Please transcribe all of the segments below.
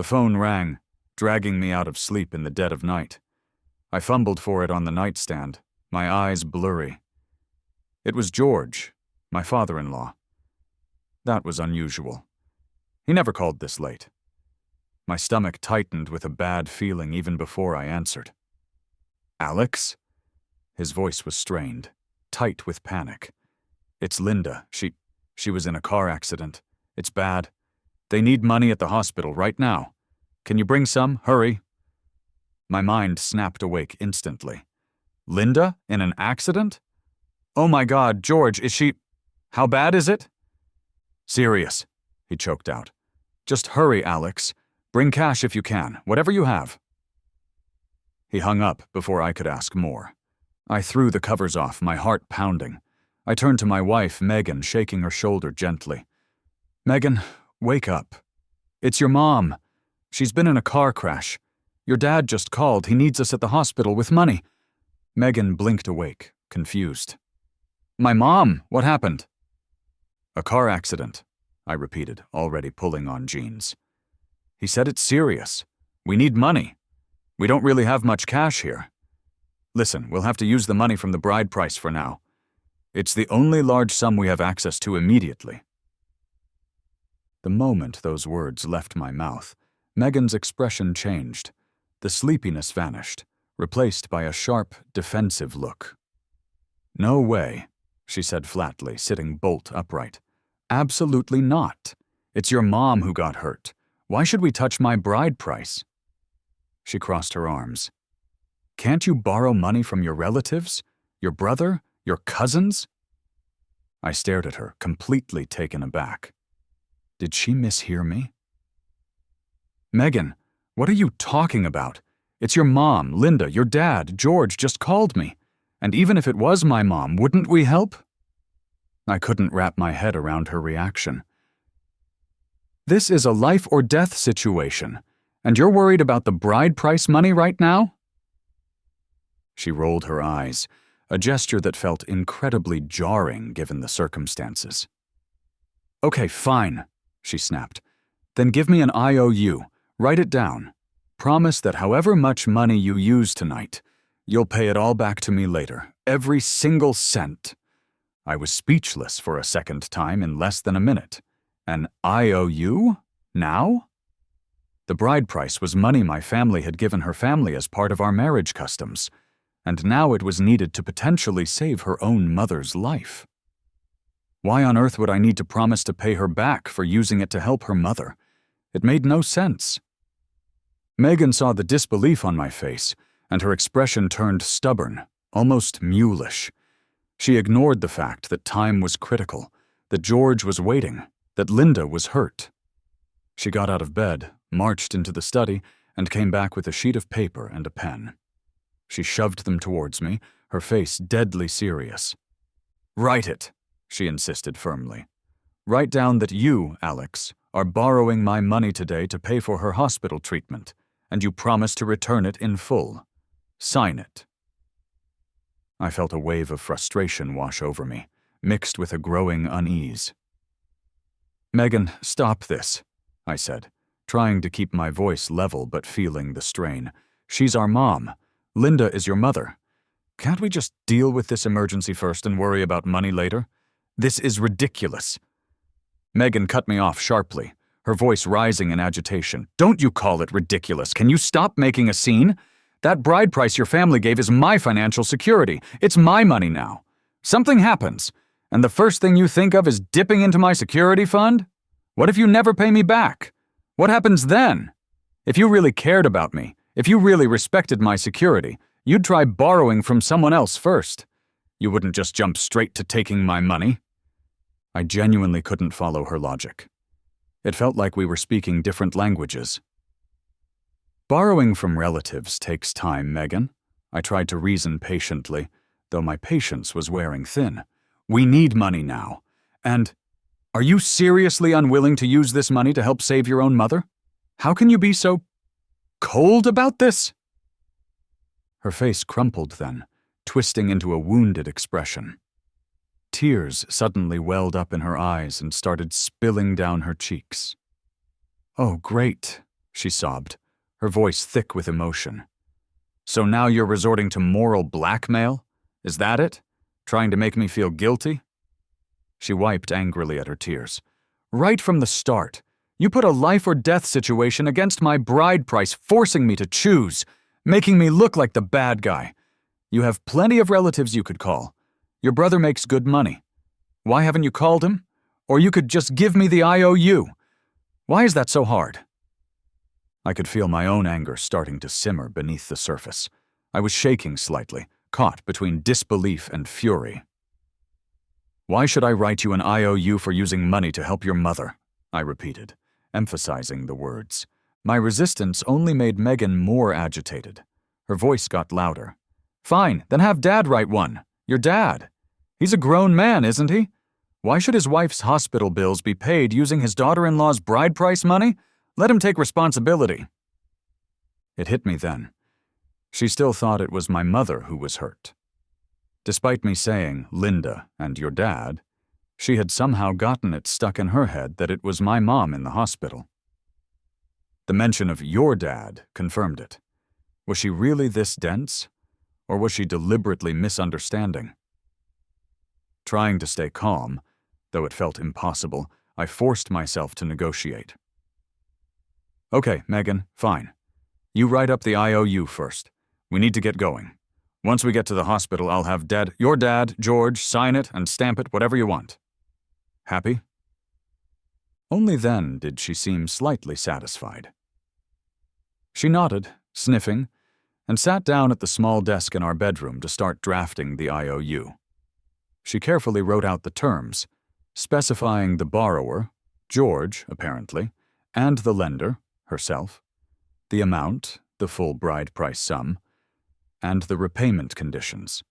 The phone rang, dragging me out of sleep in the dead of night. I fumbled for it on the nightstand, my eyes blurry. It was George, my father-in-law. That was unusual. He never called this late. My stomach tightened with a bad feeling even before I answered. "Alex?" His voice was strained, tight with panic. "It's Linda. She was in a car accident. It's bad. They need money at the hospital right now. Can you bring some? Hurry." My mind snapped awake instantly. Linda? In an accident? "Oh my God, George, is she... How bad is it?" "Serious," he choked out. "Just hurry, Alex. Bring cash if you can, whatever you have." He hung up before I could ask more. I threw the covers off, my heart pounding. I turned to my wife, Megan, shaking her shoulder gently. "Megan, wake up. It's your mom. She's been in a car crash. Your dad just called. He needs us at the hospital with money." Megan blinked awake, confused. "My mom? What happened?" "A car accident," I repeated, already pulling on jeans. He said it's serious. We need money. We don't really have much cash here. Listen, we'll have to use the money from the bride price for now. It's the only large sum we have access to immediately. The moment those words left my mouth, Megan's expression changed. The sleepiness vanished, replaced by a sharp, defensive look. "No way," she said flatly, sitting bolt upright. "Absolutely not. It's your mom who got hurt. Why should we touch my bride price?" She crossed her arms. "Can't you borrow money from your relatives? Your brother? Your cousins?" I stared at her, completely taken aback. Did she mishear me? "Megan, what are you talking about? It's your mom, Linda, your dad, George just called me. And even if it was my mom, wouldn't we help?" I couldn't wrap my head around her reaction. "This is a life or death situation, and you're worried about the bride price money right now?" She rolled her eyes, a gesture that felt incredibly jarring given the circumstances. "Okay, fine," she snapped. "Then give me an IOU. Write it down. Promise that however much money you use tonight, you'll pay it all back to me later, every single cent." I was speechless for a second time in less than a minute. An IOU? Now? The bride price was money my family had given her family as part of our marriage customs, and now it was needed to potentially save her own mother's life. Why on earth would I need to promise to pay her back for using it to help her mother? It made no sense. Megan saw the disbelief on my face, and her expression turned stubborn, almost mulish. She ignored the fact that time was critical, that George was waiting, that Linda was hurt. She got out of bed, marched into the study, and came back with a sheet of paper and a pen. She shoved them towards me, her face deadly serious. "Write it," she insisted firmly. "Write down that you, Alex, are borrowing my money today to pay for her hospital treatment, and you promise to return it in full. Sign it." I felt a wave of frustration wash over me, mixed with a growing unease. "Megan, stop this," I said, trying to keep my voice level but feeling the strain. "She's our mom. Linda is your mother. Can't we just deal with this emergency first and worry about money later? This is ridiculous." Megan cut me off sharply, her voice rising in agitation. "Don't you call it ridiculous. Can you stop making a scene? That bride price your family gave is my financial security. It's my money now. Something happens, and the first thing you think of is dipping into my security fund? What if you never pay me back? What happens then? If you really cared about me, if you really respected my security, you'd try borrowing from someone else first. You wouldn't just jump straight to taking my money." I genuinely couldn't follow her logic. It felt like we were speaking different languages. "Borrowing from relatives takes time, Megan." I tried to reason patiently, though my patience was wearing thin. "We need money now. And are you seriously unwilling to use this money to help save your own mother? How can you be so cold about this?" Her face crumpled then, twisting into a wounded expression. Tears suddenly welled up in her eyes and started spilling down her cheeks. "Oh, great," she sobbed, her voice thick with emotion. So now you're resorting to moral blackmail? Is that it? Trying to make me feel guilty? She wiped angrily at her tears. Right from the start, you put a life-or-death situation against my bride price, forcing me to choose, making me look like the bad guy. You have plenty of relatives you could call. Your brother makes good money. Why haven't you called him? Or you could just give me the IOU. Why is that so hard? I could feel my own anger starting to simmer beneath the surface. I was shaking slightly, caught between disbelief and fury. Why should I write you an IOU for using money to help your mother? I repeated, emphasizing the words. My resistance only made Megan more agitated. Her voice got louder. Fine, then have Dad write one. Your dad. He's a grown man, isn't he? Why should his wife's hospital bills be paid using his daughter-in-law's bride price money? Let him take responsibility. It hit me then. She still thought it was my mother who was hurt. Despite me saying, Linda and your dad, she had somehow gotten it stuck in her head that it was my mom in the hospital. The mention of your dad confirmed it. Was she really this dense? Or was she deliberately misunderstanding? Trying to stay calm, though it felt impossible, I forced myself to negotiate. Okay, Megan, fine. You write up the IOU first. We need to get going. Once we get to the hospital, I'll have your dad, George, sign it and stamp it whatever you want. Happy? Only then did she seem slightly satisfied. She nodded, sniffing, and sat down at the small desk in our bedroom to start drafting the IOU. She carefully wrote out the terms, specifying the borrower, George, apparently, and the lender, herself, the amount, the full bride price sum, and the repayment conditions.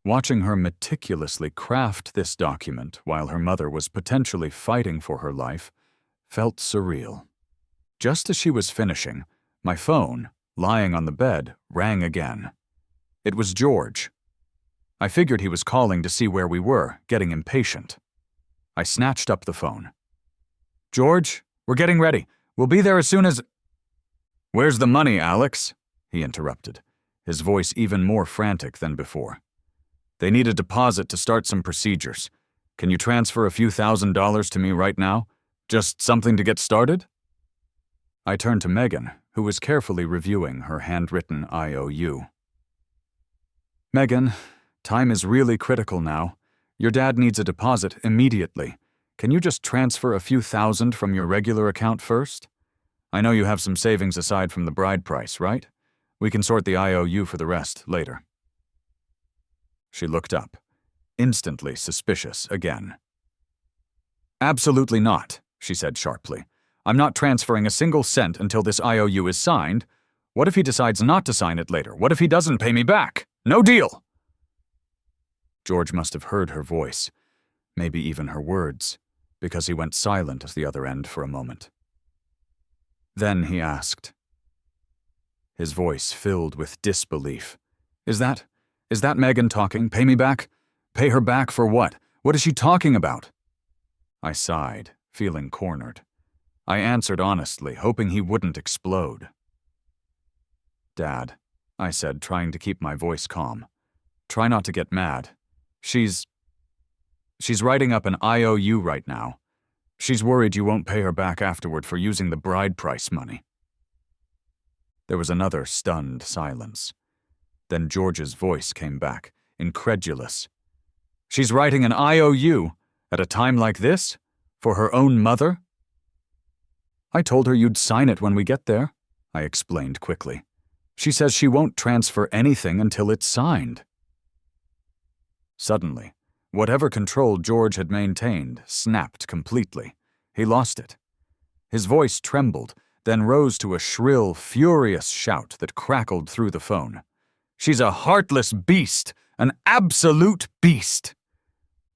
Watching her meticulously craft this document while her mother was potentially fighting for her life felt surreal. Just as she was finishing, my phone, lying on the bed, rang again. It was George. I figured he was calling to see where we were, getting impatient. I snatched up the phone. George, we're getting ready. We'll be there as soon as— Where's the money, Alex? He interrupted, his voice even more frantic than before. They need a deposit to start some procedures. Can you transfer a few $1,000s to me right now? Just something to get started? I turned to Megan, who was carefully reviewing her handwritten IOU. Megan, time is really critical now. Your dad needs a deposit immediately. Can you just transfer a few thousand from your regular account first? I know you have some savings aside from the bride price, right? We can sort the IOU for the rest later. She looked up, instantly suspicious again. Absolutely not, she said sharply. I'm not transferring a single cent until this IOU is signed. What if he decides not to sign it later? What if he doesn't pay me back? No deal! George must have heard her voice, maybe even her words, because he went silent at the other end for a moment. Then he asked, his voice filled with disbelief. Is that Megan talking? Pay me back? Pay her back for what? What is she talking about? I sighed, feeling cornered. I answered honestly, hoping he wouldn't explode. Dad, I said, trying to keep my voice calm. Try not to get mad. She's writing up an IOU right now. She's worried you won't pay her back afterward for using the bride price money. There was another stunned silence. Then George's voice came back, incredulous. She's writing an IOU at a time like this? For her own mother? I told her you'd sign it when we get there, I explained quickly. She says she won't transfer anything until it's signed. Suddenly, whatever control George had maintained snapped completely. He lost it. His voice trembled, then rose to a shrill, furious shout that crackled through the phone. She's a heartless beast, an absolute beast.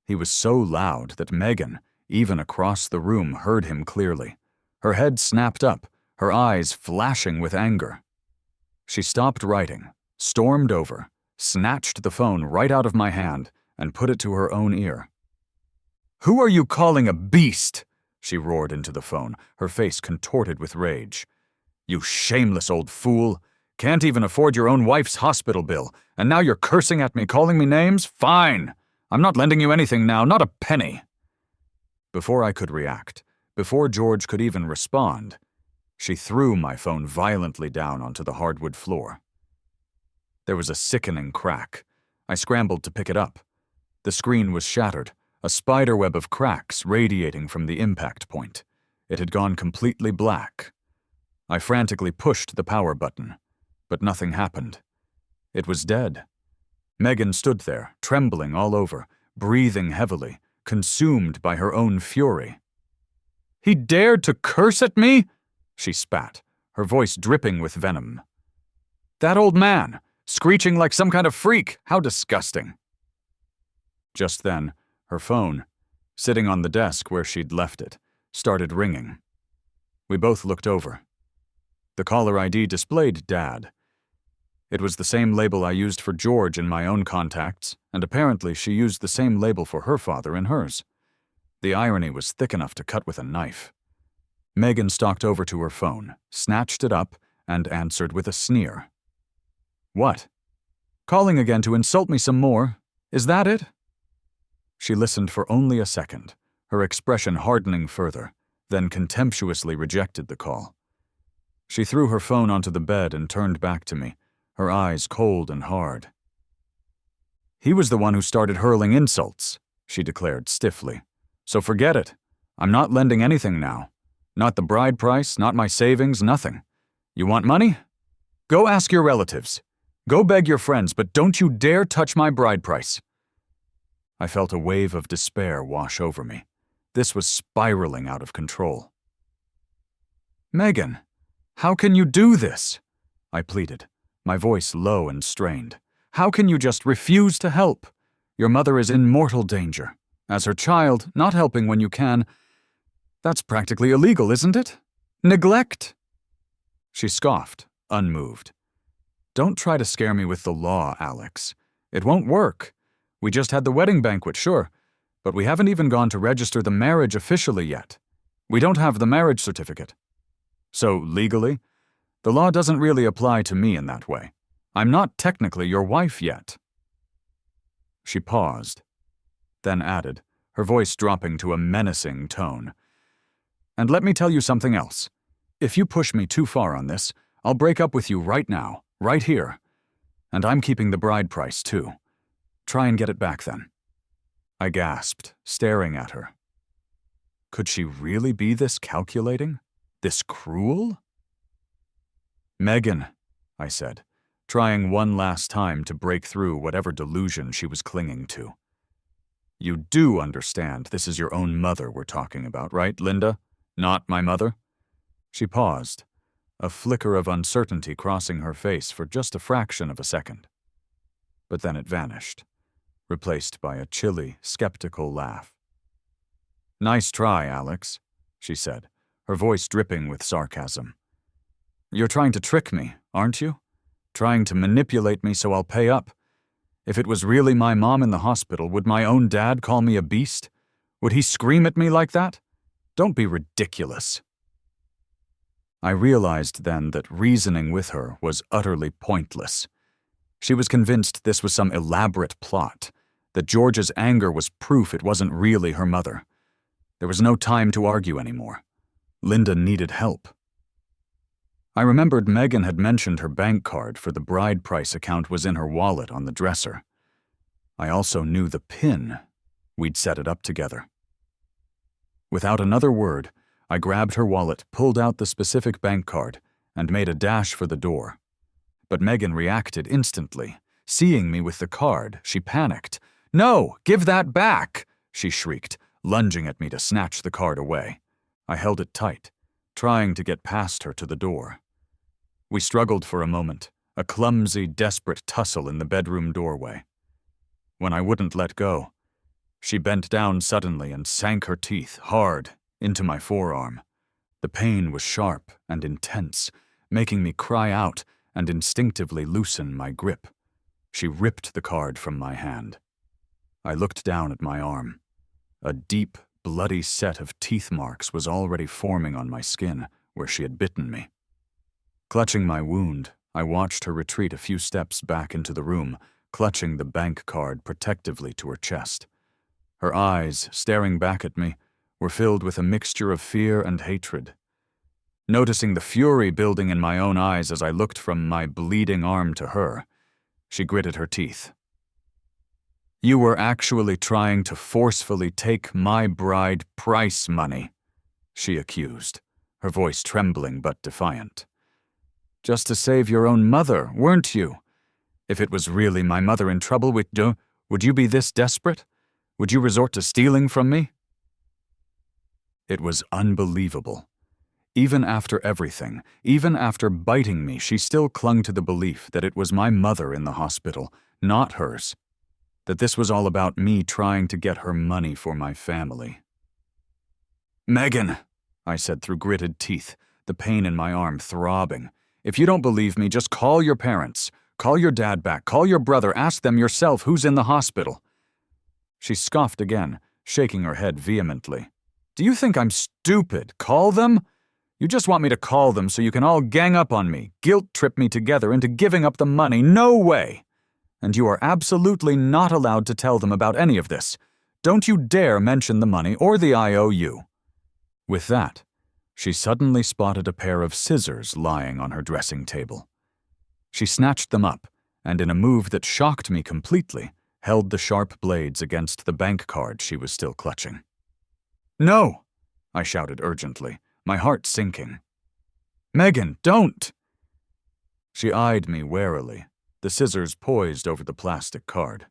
He was so loud that Megan, even across the room, heard him clearly. Her head snapped up, her eyes flashing with anger. She stopped writing, stormed over, snatched the phone right out of my hand, and put it to her own ear. Who are you calling a beast? She roared into the phone, her face contorted with rage. You shameless old fool. Can't even afford your own wife's hospital bill, and now you're cursing at me, calling me names? Fine. I'm not lending you anything now, not a penny. Before I could react, before George could even respond, she threw my phone violently down onto the hardwood floor. There was a sickening crack. I scrambled to pick it up. The screen was shattered, a spiderweb of cracks radiating from the impact point. It had gone completely black. I frantically pushed the power button, but nothing happened. It was dead. Megan stood there, trembling all over, breathing heavily, consumed by her own fury. "He dared to curse at me?" she spat, her voice dripping with venom. "That old man, screeching like some kind of freak, how disgusting." Just then, her phone, sitting on the desk where she'd left it, started ringing. We both looked over. The caller ID displayed Dad. It was the same label I used for George in my own contacts, and apparently she used the same label for her father in hers. The irony was thick enough to cut with a knife. Megan stalked over to her phone, snatched it up, and answered with a sneer. "What? Calling again to insult me some more? Is that it?" She listened for only a second, her expression hardening further, then contemptuously rejected the call. She threw her phone onto the bed and turned back to me, her eyes cold and hard. "He was the one who started hurling insults," she declared stiffly. "So forget it. I'm not lending anything now. Not the bride price, not my savings, nothing. You want money? Go ask your relatives. Go beg your friends, but don't you dare touch my bride price." I felt a wave of despair wash over me. This was spiraling out of control. "Megan, how can you do this?" I pleaded, my voice low and strained. "How can you just refuse to help? Your mother is in mortal danger. As her child, not helping when you can, that's practically illegal, isn't it? Neglect." She scoffed, unmoved. "Don't try to scare me with the law, Alex. It won't work. We just had the wedding banquet, sure, but we haven't even gone to register the marriage officially yet. We don't have the marriage certificate. So, legally, the law doesn't really apply to me in that way. I'm not technically your wife yet." She paused, then added, her voice dropping to a menacing tone. "And let me tell you something else. If you push me too far on this, I'll break up with you right now, right here. And I'm keeping the bride price, too. Try and get it back then." I gasped, staring at her. Could she really be this calculating? This cruel? "Megan," I said, trying one last time to break through whatever delusion she was clinging to. "You do understand this is your own mother we're talking about, right, Linda? Not my mother?" She paused, a flicker of uncertainty crossing her face for just a fraction of a second. But then it vanished, replaced by a chilly, skeptical laugh. "Nice try, Alex," she said, her voice dripping with sarcasm. "You're trying to trick me, aren't you? Trying to manipulate me so I'll pay up. If it was really my mom in the hospital, would my own dad call me a beast? Would he scream at me like that? Don't be ridiculous." I realized then that reasoning with her was utterly pointless. She was convinced this was some elaborate plot, that George's anger was proof it wasn't really her mother. There was no time to argue anymore. Linda needed help. I remembered Megan had mentioned her bank card for the bride price account was in her wallet on the dresser. I also knew the PIN. We'd set it up together. Without another word, I grabbed her wallet, pulled out the specific bank card, and made a dash for the door. But Megan reacted instantly. Seeing me with the card, she panicked. "No, give that back!" she shrieked, lunging at me to snatch the card away. I held it tight, trying to get past her to the door. We struggled for a moment, a clumsy, desperate tussle in the bedroom doorway. When I wouldn't let go, she bent down suddenly and sank her teeth hard into my forearm. The pain was sharp and intense, making me cry out and instinctively loosen my grip. She ripped the card from my hand. I looked down at my arm. A deep, bloody set of teeth marks was already forming on my skin where she had bitten me. Clutching my wound, I watched her retreat a few steps back into the room, clutching the bank card protectively to her chest. Her eyes, staring back at me, were filled with a mixture of fear and hatred. Noticing the fury building in my own eyes as I looked from my bleeding arm to her, she gritted her teeth. "You were actually trying to forcefully take my bride price money," she accused, her voice trembling but defiant. "Just to save your own mother, weren't you? If it was really my mother in trouble, would you be this desperate? Would you resort to stealing from me?" It was unbelievable. Even after everything, even after biting me, she still clung to the belief that it was my mother in the hospital, not hers. That this was all about me trying to get her money for my family. "Megan," I said through gritted teeth, the pain in my arm throbbing, "if you don't believe me, just call your parents. Call your dad back. Call your brother. Ask them yourself who's in the hospital." She scoffed again, shaking her head vehemently. "Do you think I'm stupid? Call them? You just want me to call them so you can all gang up on me, guilt-trip me together into giving up the money. No way! And you are absolutely not allowed to tell them about any of this. Don't you dare mention the money or the IOU." With that, she suddenly spotted a pair of scissors lying on her dressing table. She snatched them up, and in a move that shocked me completely, held the sharp blades against the bank card she was still clutching. "No!" I shouted urgently, my heart sinking. "Megan, don't!" She eyed me warily, the scissors poised over the plastic card.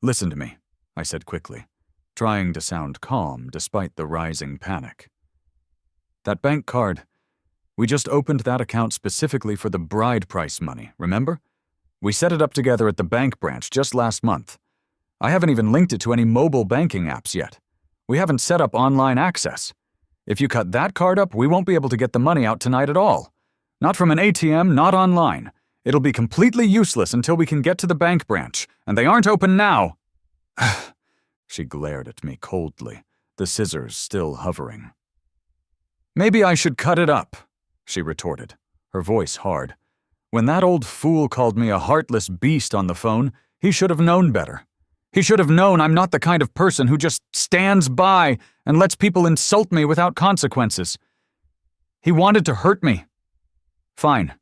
"Listen to me," I said quickly, trying to sound calm despite the rising panic. "That bank card, we just opened that account specifically for the bride price money, remember? We set it up together at the bank branch just last month. I haven't even linked it to any mobile banking apps yet. We haven't set up online access. If you cut that card up, we won't be able to get the money out tonight at all. Not from an ATM, not online. It'll be completely useless until we can get to the bank branch, and they aren't open now." She glared at me coldly, the scissors still hovering. "Maybe I should cut it up," she retorted, her voice hard. "When that old fool called me a heartless beast on the phone, he should have known better. He should have known I'm not the kind of person who just stands by and lets people insult me without consequences. He wanted to hurt me. Fine.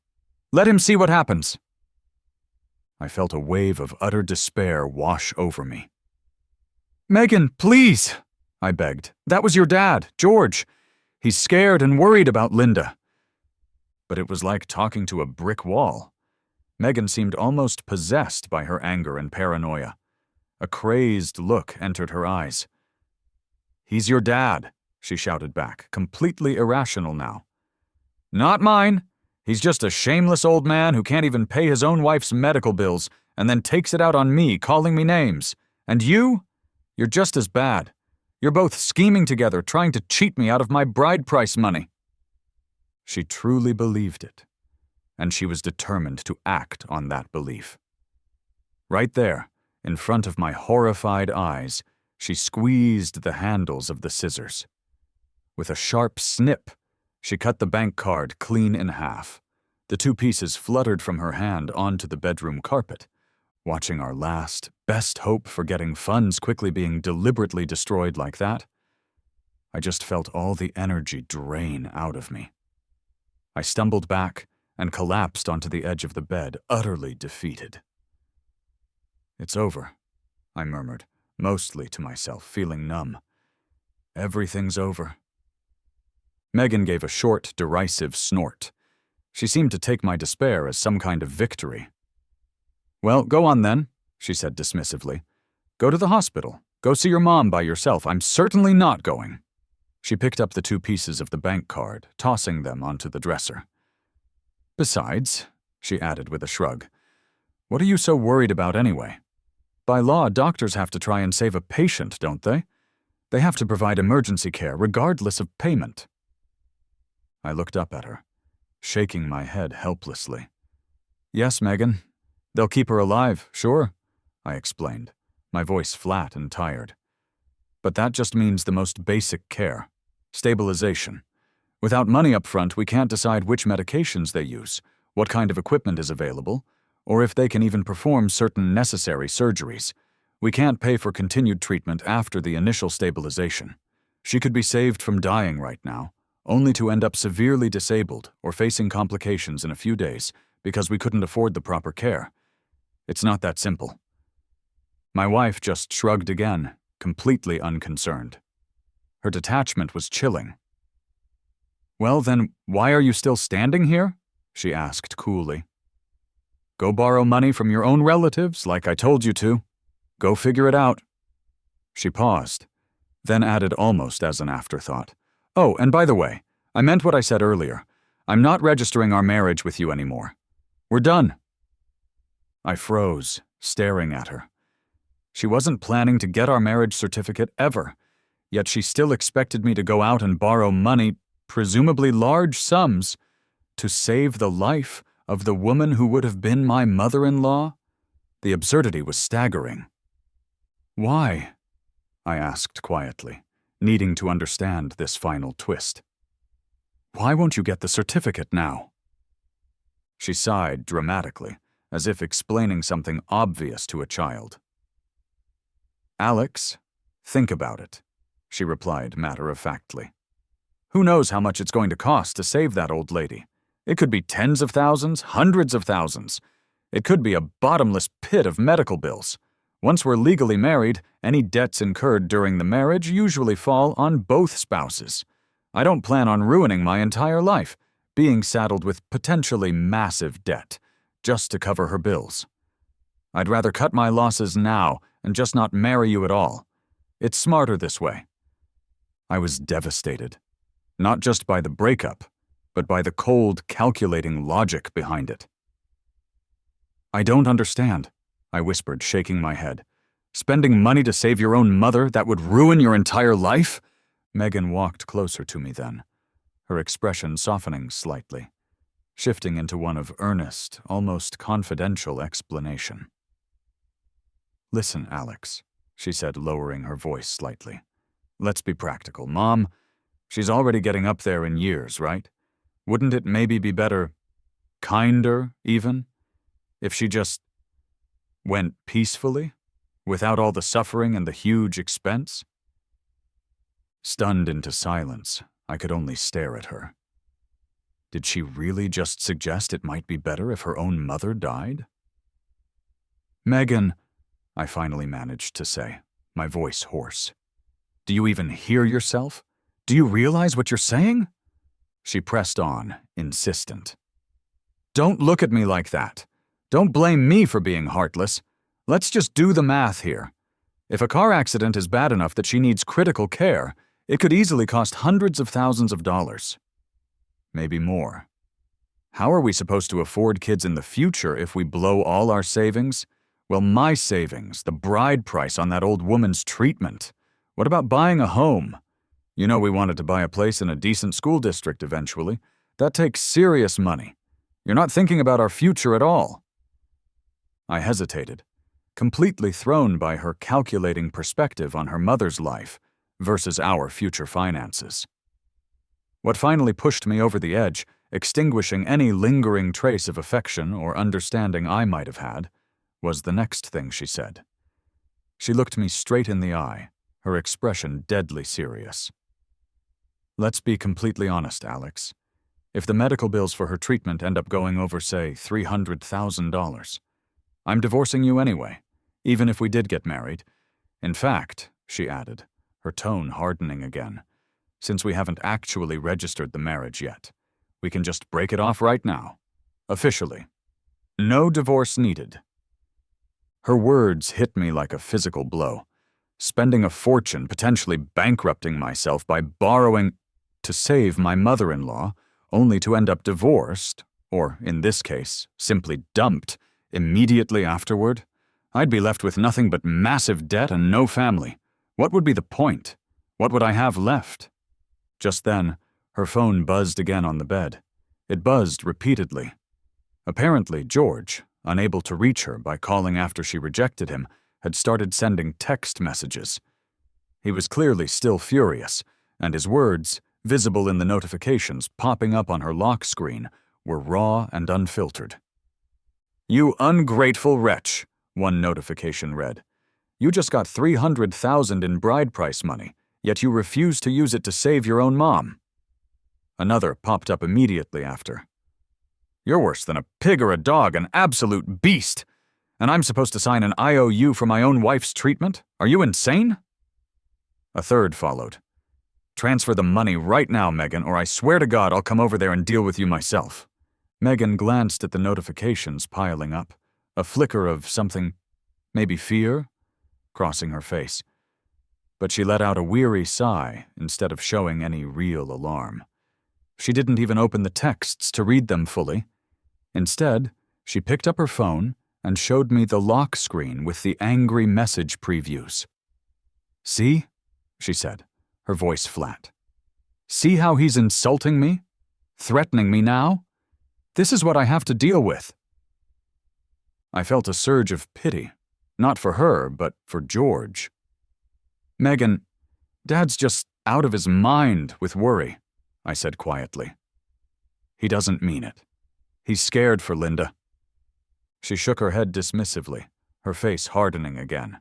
Let him see what happens." I felt a wave of utter despair wash over me. "Megan, please," I begged. "That was your dad, George. He's scared and worried about Linda." But it was like talking to a brick wall. Megan seemed almost possessed by her anger and paranoia. A crazed look entered her eyes. "He's your dad," she shouted back, completely irrational now. "Not mine. He's just a shameless old man who can't even pay his own wife's medical bills and then takes it out on me, calling me names. And you? You're just as bad. You're both scheming together, trying to cheat me out of my bride price money." She truly believed it, and she was determined to act on that belief. Right there, in front of my horrified eyes, she squeezed the handles of the scissors. With a sharp snip, she cut the bank card clean in half. The two pieces fluttered from her hand onto the bedroom carpet, watching our last, best hope for getting funds quickly being deliberately destroyed like that. I just felt all the energy drain out of me. I stumbled back and collapsed onto the edge of the bed, utterly defeated. "It's over," I murmured, mostly to myself, feeling numb. "Everything's over." Megan gave a short, derisive snort. She seemed to take my despair as some kind of victory. "Well, go on then," she said dismissively. "Go to the hospital. Go see your mom by yourself. I'm certainly not going." She picked up the two pieces of the bank card, tossing them onto the dresser. "Besides," she added with a shrug, "what are you so worried about anyway? By law, doctors have to try and save a patient, don't they? They have to provide emergency care, regardless of payment." I looked up at her, shaking my head helplessly. "Yes, Megan. They'll keep her alive, sure," I explained, my voice flat and tired. "But that just means the most basic care. Stabilization. Without money up front, we can't decide which medications they use, what kind of equipment is available, or if they can even perform certain necessary surgeries. We can't pay for continued treatment after the initial stabilization. She could be saved from dying right now, only to end up severely disabled or facing complications in a few days because we couldn't afford the proper care. It's not that simple. My wife just shrugged again, completely unconcerned. Her detachment was chilling. "Well, then, why are you still standing here?" she asked coolly. "Go borrow money from your own relatives, like I told you to. Go figure it out." She paused, then added almost as an afterthought, "Oh, and by the way, I meant what I said earlier. I'm not registering our marriage with you anymore. We're done." I froze, staring at her. She wasn't planning to get our marriage certificate ever, yet she still expected me to go out and borrow money, presumably large sums, to save the life of the woman who would have been my mother-in-law. The absurdity was staggering. "Why?" I asked quietly, needing to understand this final twist. "Why won't you get the certificate now?" She sighed dramatically, as if explaining something obvious to a child. "Alex, think about it," she replied matter-of-factly. "Who knows how much it's going to cost to save that old lady? It could be tens of thousands, hundreds of thousands. It could be a bottomless pit of medical bills. Once we're legally married, any debts incurred during the marriage usually fall on both spouses. I don't plan on ruining my entire life, being saddled with potentially massive debt, just to cover her bills. I'd rather cut my losses now and just not marry you at all. It's smarter this way." I was devastated, not just by the breakup, but by the cold, calculating logic behind it. "I don't understand," I whispered, shaking my head. "Spending money to save your own mother, that would ruin your entire life?" Megan walked closer to me then, her expression softening slightly, shifting into one of earnest, almost confidential explanation. "Listen, Alex," she said, lowering her voice slightly. "Let's be practical. Mom, she's already getting up there in years, right? Wouldn't it maybe be better, kinder even, if she just went peacefully, without all the suffering and the huge expense?" Stunned into silence, I could only stare at her. Did she really just suggest it might be better if her own mother died? "Megan," I finally managed to say, my voice hoarse. "Do you even hear yourself? Do you realize what you're saying?" She pressed on, insistent. "Don't look at me like that. Don't blame me for being heartless. Let's just do the math here. If a car accident is bad enough that she needs critical care, it could easily cost hundreds of thousands of dollars. Maybe more. How are we supposed to afford kids in the future if we blow all our savings? Well, my savings, the bride price on that old woman's treatment. What about buying a home? You know we wanted to buy a place in a decent school district eventually. That takes serious money. You're not thinking about our future at all." I hesitated, completely thrown by her calculating perspective on her mother's life versus our future finances. What finally pushed me over the edge, extinguishing any lingering trace of affection or understanding I might have had, was the next thing she said. She looked me straight in the eye, her expression deadly serious. "Let's be completely honest, Alex. If the medical bills for her treatment end up going over, say, $300,000, I'm divorcing you anyway, even if we did get married. In fact," she added, her tone hardening again, "since we haven't actually registered the marriage yet, we can just break it off right now. Officially. No divorce needed." Her words hit me like a physical blow. Spending a fortune, potentially bankrupting myself by borrowing to save my mother-in-law, only to end up divorced, or, in this case, simply dumped, immediately afterward. I'd be left with nothing but massive debt and no family. What would be the point? What would I have left? Just then, her phone buzzed again on the bed. It buzzed repeatedly. Apparently, George, unable to reach her by calling after she rejected him, had started sending text messages. He was clearly still furious, and his words, visible in the notifications popping up on her lock screen, were raw and unfiltered. "You ungrateful wretch," one notification read. "You just got $300,000 in bride price money, yet you refuse to use it to save your own mom." Another popped up immediately after. "You're worse than a pig or a dog, an absolute beast. And I'm supposed to sign an IOU for my own wife's treatment? Are you insane?" A third followed. "Transfer the money right now, Megan, or I swear to God I'll come over there and deal with you myself." Megan glanced at the notifications piling up, a flicker of something, maybe fear, crossing her face. But she let out a weary sigh instead of showing any real alarm. She didn't even open the texts to read them fully. Instead, she picked up her phone and showed me the lock screen with the angry message previews. "See?" she said, her voice flat. "See how he's insulting me? Threatening me now? This is what I have to deal with." I felt a surge of pity, not for her, but for George. "Megan, Dad's just out of his mind with worry," I said quietly. "He doesn't mean it. He's scared for Linda." She shook her head dismissively, her face hardening again.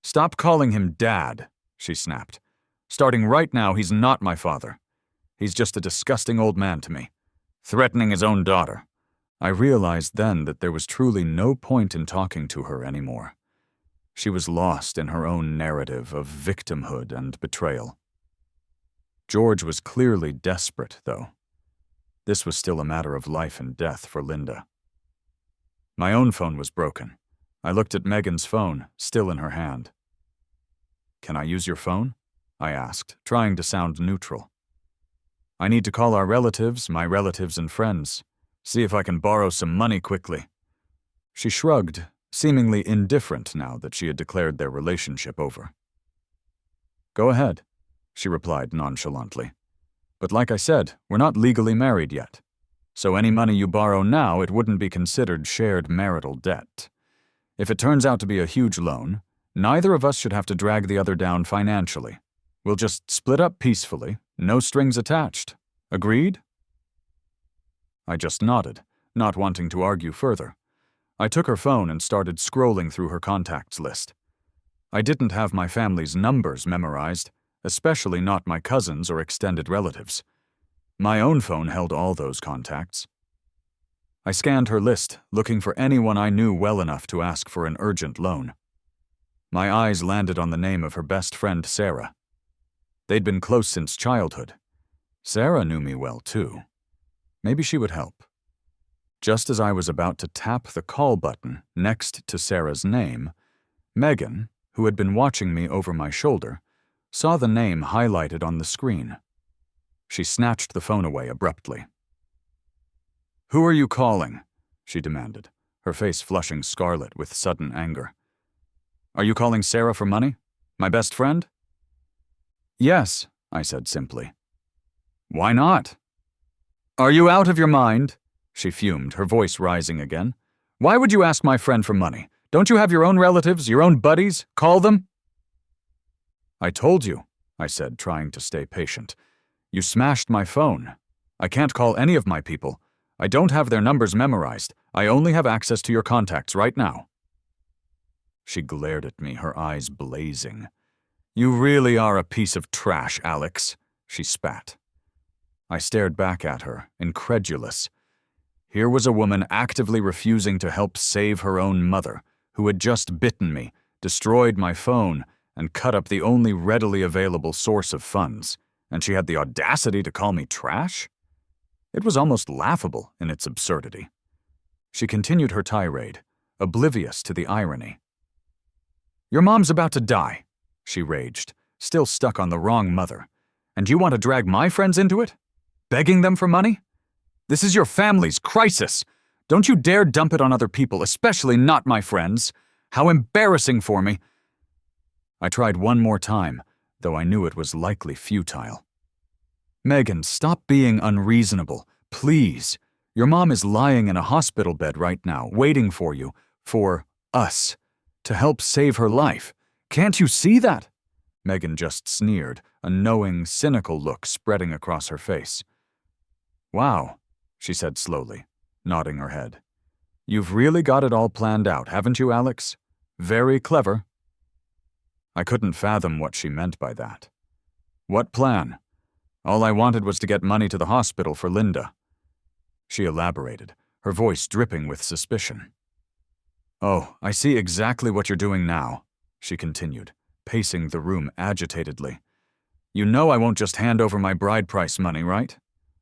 "Stop calling him Dad," she snapped. "Starting right now, he's not my father. He's just a disgusting old man to me, threatening his own daughter." I realized then that there was truly no point in talking to her anymore. She was lost in her own narrative of victimhood and betrayal. George was clearly desperate, though. This was still a matter of life and death for Linda. My own phone was broken. I looked at Megan's phone, still in her hand. "Can I use your phone?" I asked, trying to sound neutral. "I need to call our relatives, my relatives and friends, see if I can borrow some money quickly." She shrugged, seemingly indifferent now that she had declared their relationship over. "Go ahead," she replied nonchalantly. "But like I said, we're not legally married yet. So any money you borrow now, it wouldn't be considered shared marital debt. If it turns out to be a huge loan, neither of us should have to drag the other down financially. We'll just split up peacefully, no strings attached. Agreed?" I just nodded, not wanting to argue further. I took her phone and started scrolling through her contacts list. I didn't have my family's numbers memorized, especially not my cousins or extended relatives. My own phone held all those contacts. I scanned her list, looking for anyone I knew well enough to ask for an urgent loan. My eyes landed on the name of her best friend, Sarah. They'd been close since childhood. Sarah knew me well, too. Maybe she would help. Just as I was about to tap the call button next to Sarah's name, Megan, who had been watching me over my shoulder, saw the name highlighted on the screen. She snatched the phone away abruptly. "Who are you calling?" she demanded, her face flushing scarlet with sudden anger. "Are you calling Sarah for money? My best friend?" "Yes," I said simply. "Why not?" "Are you out of your mind?" she fumed, her voice rising again. "Why would you ask my friend for money? Don't you have your own relatives, your own buddies? Call them." "I told you," I said, trying to stay patient. "You smashed my phone. I can't call any of my people. I don't have their numbers memorized. I only have access to your contacts right now." She glared at me, her eyes blazing. "You really are a piece of trash, Alex," she spat. I stared back at her, incredulous. Here was a woman actively refusing to help save her own mother, who had just bitten me, destroyed my phone, and cut up the only readily available source of funds, and she had the audacity to call me trash? It was almost laughable in its absurdity. She continued her tirade, oblivious to the irony. "Your mom's about to die," she raged, still stuck on the wrong mother. "And you want to drag my friends into it? Begging them for money? This is your family's crisis. Don't you dare dump it on other people, especially not my friends. How embarrassing for me." I tried one more time, though I knew it was likely futile. "Megan, stop being unreasonable, please. Your mom is lying in a hospital bed right now, waiting for you, for us, to help save her life. Can't you see that? Megan just sneered, a knowing, cynical look spreading across her face. "Wow," she said slowly, nodding her head. "You've really got it all planned out, haven't you, Alex? Very clever." I couldn't fathom what she meant by that. "What plan? All I wanted was to get money to the hospital for Linda." She elaborated, her voice dripping with suspicion. "Oh, I see exactly what you're doing now," she continued, pacing the room agitatedly. "You know I won't just hand over my bride price money, right?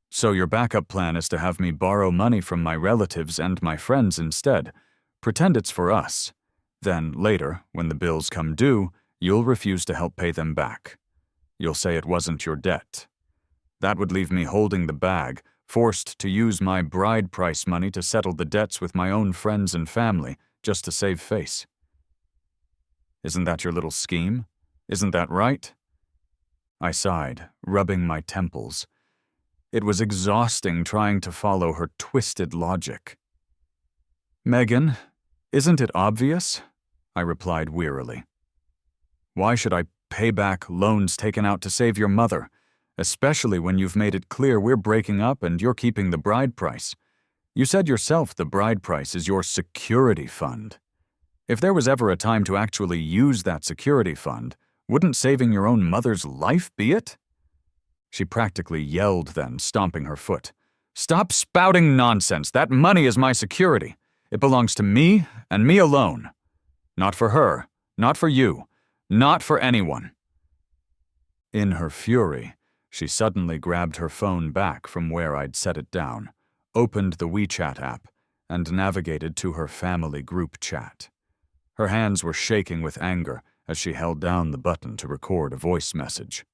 So your backup plan is to have me borrow money from my relatives and my friends instead. Pretend it's for us. Then later, when the bills come due, you'll refuse to help pay them back. You'll say it wasn't your debt. That would leave me holding the bag, forced to use my bride price money to settle the debts with my own friends and family, just to save face. Isn't that your little scheme? Isn't that right?" I sighed, rubbing my temples. It was exhausting trying to follow her twisted logic. "Megan, isn't it obvious?" I replied wearily. "Why should I pay back loans taken out to save your mother, especially when you've made it clear we're breaking up and you're keeping the bride price? You said yourself the bride price is your security fund. If there was ever a time to actually use that security fund, wouldn't saving your own mother's life be it?" She practically yelled then, stomping her foot. "Stop spouting nonsense! That money is my security. It belongs to me and me alone. Not for her, not for you, not for anyone." In her fury, she suddenly grabbed her phone back from where I'd set it down, opened the WeChat app, and navigated to her family group chat. Her hands were shaking with anger as she held down the button to record a voice message.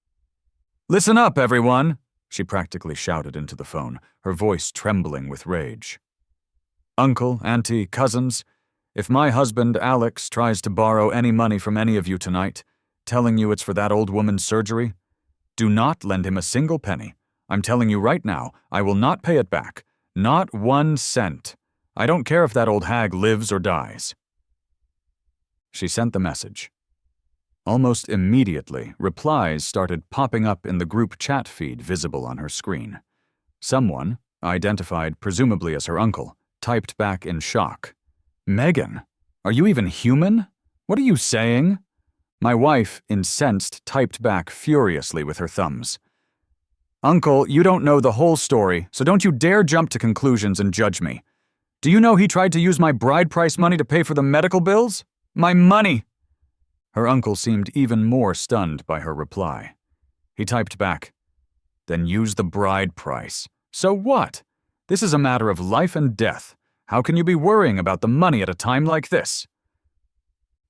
"Listen up, everyone!" she practically shouted into the phone, her voice trembling with rage. "Uncle, auntie, cousins, if my husband, Alex, tries to borrow any money from any of you tonight, telling you it's for that old woman's surgery, do not lend him a single penny. I'm telling you right now, I will not pay it back. Not 1 cent. I don't care if that old hag lives or dies." She sent the message. Almost immediately, replies started popping up in the group chat feed visible on her screen. Someone, identified presumably as her uncle, typed back in shock. "Megan, are you even human? What are you saying?" My wife, incensed, typed back furiously with her thumbs. "Uncle, you don't know the whole story, so don't you dare jump to conclusions and judge me. Do you know he tried to use my bride price money to pay for the medical bills? My money!" Her uncle seemed even more stunned by her reply. He typed back, "Then use the bride price. So what? This is a matter of life and death. How can you be worrying about the money at a time like this?"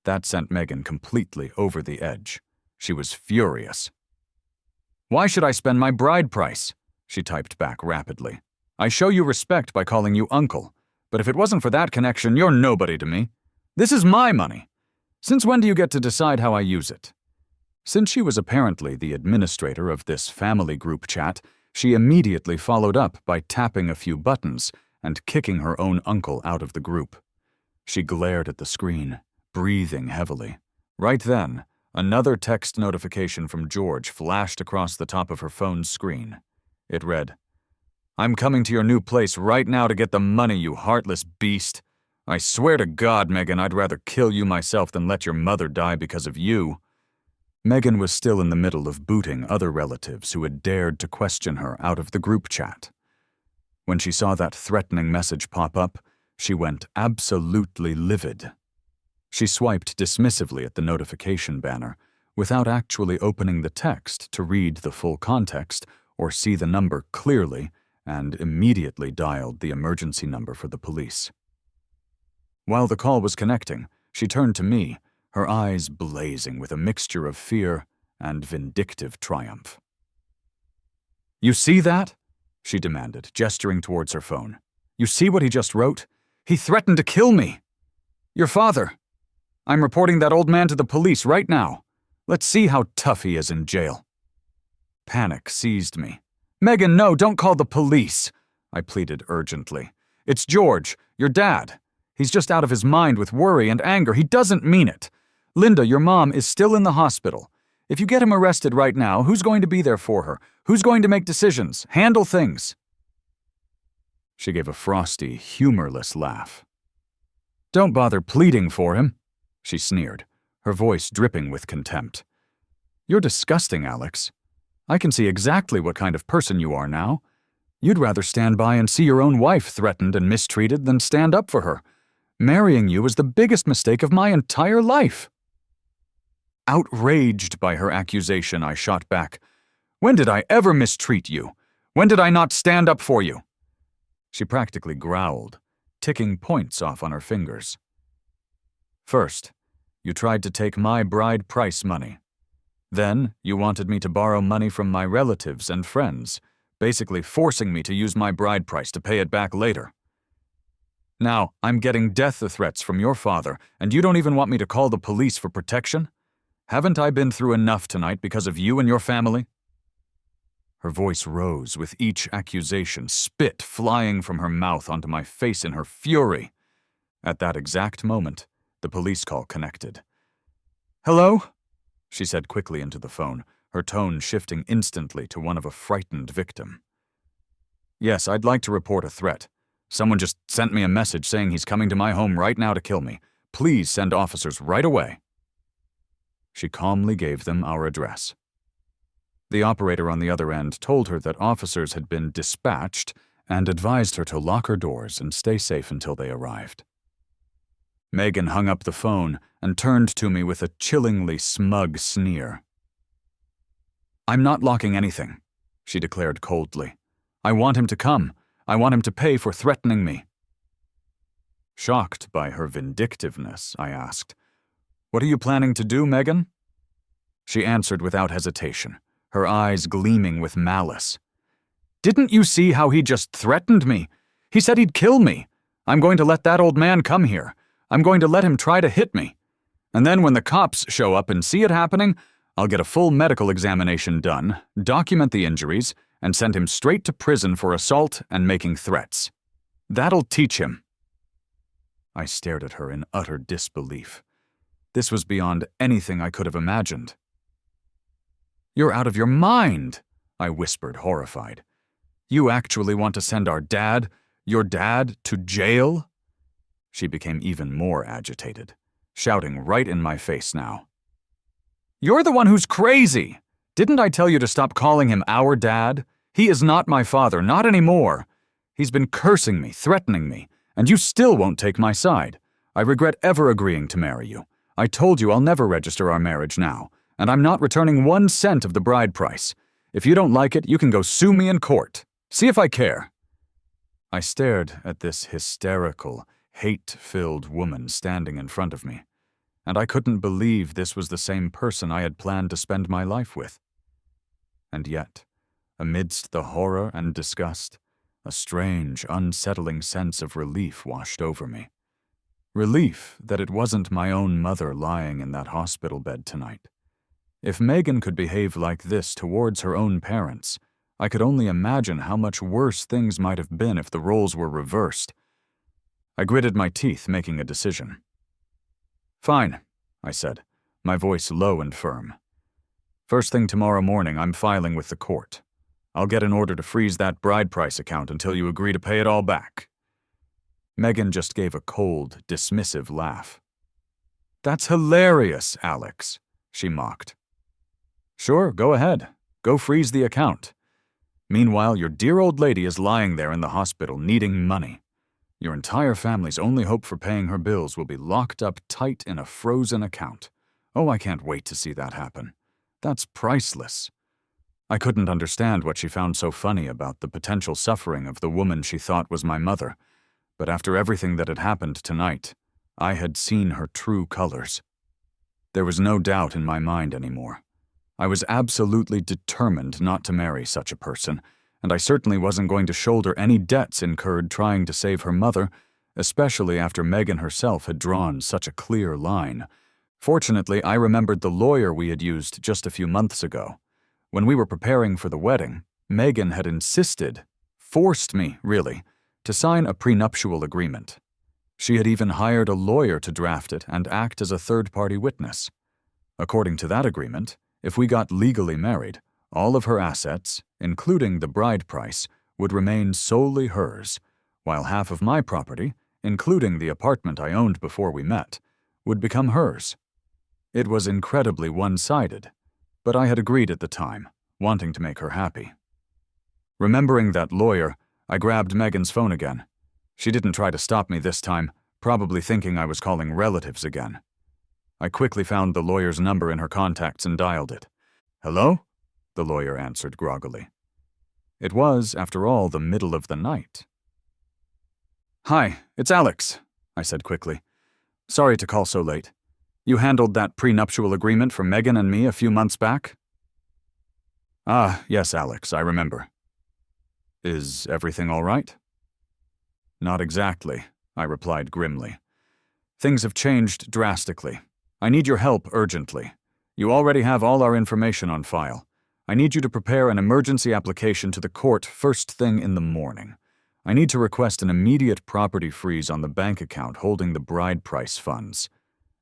That sent Megan completely over the edge. She was furious. "Why should I spend my bride price?" she typed back rapidly. "I show you respect by calling you uncle, but if it wasn't for that connection, you're nobody to me. This is my money. Since when do you get to decide how I use it?" Since she was apparently the administrator of this family group chat, she immediately followed up by tapping a few buttons and kicking her own uncle out of the group. She glared at the screen, breathing heavily. Right then, another text notification from George flashed across the top of her phone's screen. It read, "I'm coming to your new place right now to get the money, you heartless beast. I swear to God, Megan, I'd rather kill you myself than let your mother die because of you." Megan was still in the middle of booting other relatives who had dared to question her out of the group chat. When she saw that threatening message pop up, she went absolutely livid. She swiped dismissively at the notification banner, without actually opening the text to read the full context or see the number clearly, and immediately dialed the emergency number for the police. While the call was connecting, she turned to me, her eyes blazing with a mixture of fear and vindictive triumph. "You see that?" she demanded, gesturing towards her phone. "You see what he just wrote? He threatened to kill me. Your father. I'm reporting that old man to the police right now. Let's see how tough he is in jail." Panic seized me. "Megan, no, don't call the police," I pleaded urgently. "It's George, your dad. He's just out of his mind with worry and anger. He doesn't mean it. Linda, your mom, is still in the hospital. If you get him arrested right now, who's going to be there for her? Who's going to make decisions, handle things?" She gave a frosty, humorless laugh. "Don't bother pleading for him," she sneered, her voice dripping with contempt. "You're disgusting, Alex. I can see exactly what kind of person you are now. You'd rather stand by and see your own wife threatened and mistreated than stand up for her. Marrying you was the biggest mistake of my entire life." Outraged by her accusation, I shot back, "When did I ever mistreat you? When did I not stand up for you?" She practically growled, ticking points off on her fingers. "First, you tried to take my bride price money. Then, you wanted me to borrow money from my relatives and friends, basically forcing me to use my bride price to pay it back later. Now, I'm getting death threats from your father, and you don't even want me to call the police for protection? Haven't I been through enough tonight because of you and your family?" Her voice rose with each accusation, spit flying from her mouth onto my face in her fury. At that exact moment, the police call connected. "Hello?" she said quickly into the phone, her tone shifting instantly to one of a frightened victim. "Yes, I'd like to report a threat. Someone just sent me a message saying he's coming to my home right now to kill me. Please send officers right away." She calmly gave them our address. The operator on the other end told her that officers had been dispatched and advised her to lock her doors and stay safe until they arrived. Megan hung up the phone and turned to me with a chillingly smug sneer. "I'm not locking anything," she declared coldly. "I want him to come. I want him to pay for threatening me." Shocked by her vindictiveness, I asked, "What are you planning to do, Megan?" She answered without hesitation, her eyes gleaming with malice. "Didn't you see how he just threatened me? He said he'd kill me. I'm going to let that old man come here. I'm going to let him try to hit me. And then when the cops show up and see it happening, I'll get a full medical examination done, document the injuries, and send him straight to prison for assault and making threats. That'll teach him." I stared at her in utter disbelief. This was beyond anything I could have imagined. "You're out of your mind," I whispered, horrified. "You actually want to send our dad, your dad, to jail?" She became even more agitated, shouting right in my face now. "You're the one who's crazy! Didn't I tell you to stop calling him our dad? He is not my father, not anymore. He's been cursing me, threatening me, and you still won't take my side. I regret ever agreeing to marry you. I told you I'll never register our marriage now, and I'm not returning 1 cent of the bride price. If you don't like it, you can go sue me in court. See if I care." I stared at this hysterical, hate-filled woman standing in front of me, and I couldn't believe this was the same person I had planned to spend my life with. And yet, amidst the horror and disgust, a strange, unsettling sense of relief washed over me. Relief that it wasn't my own mother lying in that hospital bed tonight. If Megan could behave like this towards her own parents, I could only imagine how much worse things might have been if the roles were reversed. I gritted my teeth, making a decision. "Fine," I said, my voice low and firm. "First thing tomorrow morning, I'm filing with the court. I'll get an order to freeze that bride price account until you agree to pay it all back." Megan just gave a cold, dismissive laugh. "That's hilarious, Alex," she mocked. "Sure, go ahead. Go freeze the account. Meanwhile, your dear old lady is lying there in the hospital needing money. Your entire family's only hope for paying her bills will be locked up tight in a frozen account. Oh, I can't wait to see that happen. That's priceless." I couldn't understand what she found so funny about the potential suffering of the woman she thought was my mother, but after everything that had happened tonight, I had seen her true colors. There was no doubt in my mind anymore. I was absolutely determined not to marry such a person, and I certainly wasn't going to shoulder any debts incurred trying to save her mother, especially after Megan herself had drawn such a clear line. Fortunately, I remembered the lawyer we had used just a few months ago. When we were preparing for the wedding, Megan had insisted, forced me, really, to sign a prenuptial agreement. She had even hired a lawyer to draft it and act as a third-party witness. According to that agreement, If we got legally married, all of her assets, including the bride price, would remain solely hers, while half of my property, including the apartment I owned before we met, would become hers. It was incredibly one-sided, but I had agreed at the time, wanting to make her happy. Remembering that lawyer, I grabbed Megan's phone again. She didn't try to stop me this time, probably thinking I was calling relatives again. I quickly found the lawyer's number in her contacts and dialed it. "Hello?" the lawyer answered groggily. It was, after all, the middle of the night. "Hi, it's Alex," I said quickly. "Sorry to call so late. You handled that prenuptial agreement for Megan and me a few months back?" "Ah, yes, Alex, I remember." "Is everything all right?" "Not exactly," I replied grimly. "Things have changed drastically. I need your help urgently. You already have all our information on file. I need you to prepare an emergency application to the court first thing in the morning. I need to request an immediate property freeze on the bank account holding the bride price funds.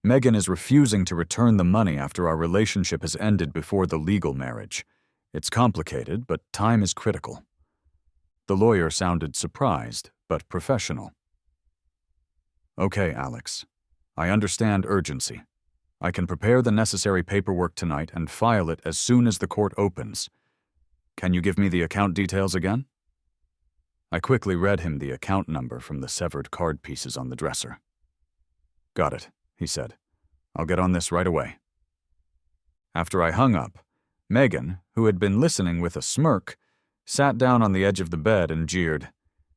Megan is refusing to return the money after our relationship has ended before the legal marriage. It's complicated, but time is critical." The lawyer sounded surprised, but professional. "Okay, Alex. I understand urgency. I can prepare the necessary paperwork tonight and file it as soon as the court opens. Can you give me the account details again?" I quickly read him the account number from the severed card pieces on the dresser. "Got it," he said. "I'll get on this right away." After I hung up, Megan, who had been listening with a smirk, sat down on the edge of the bed and jeered.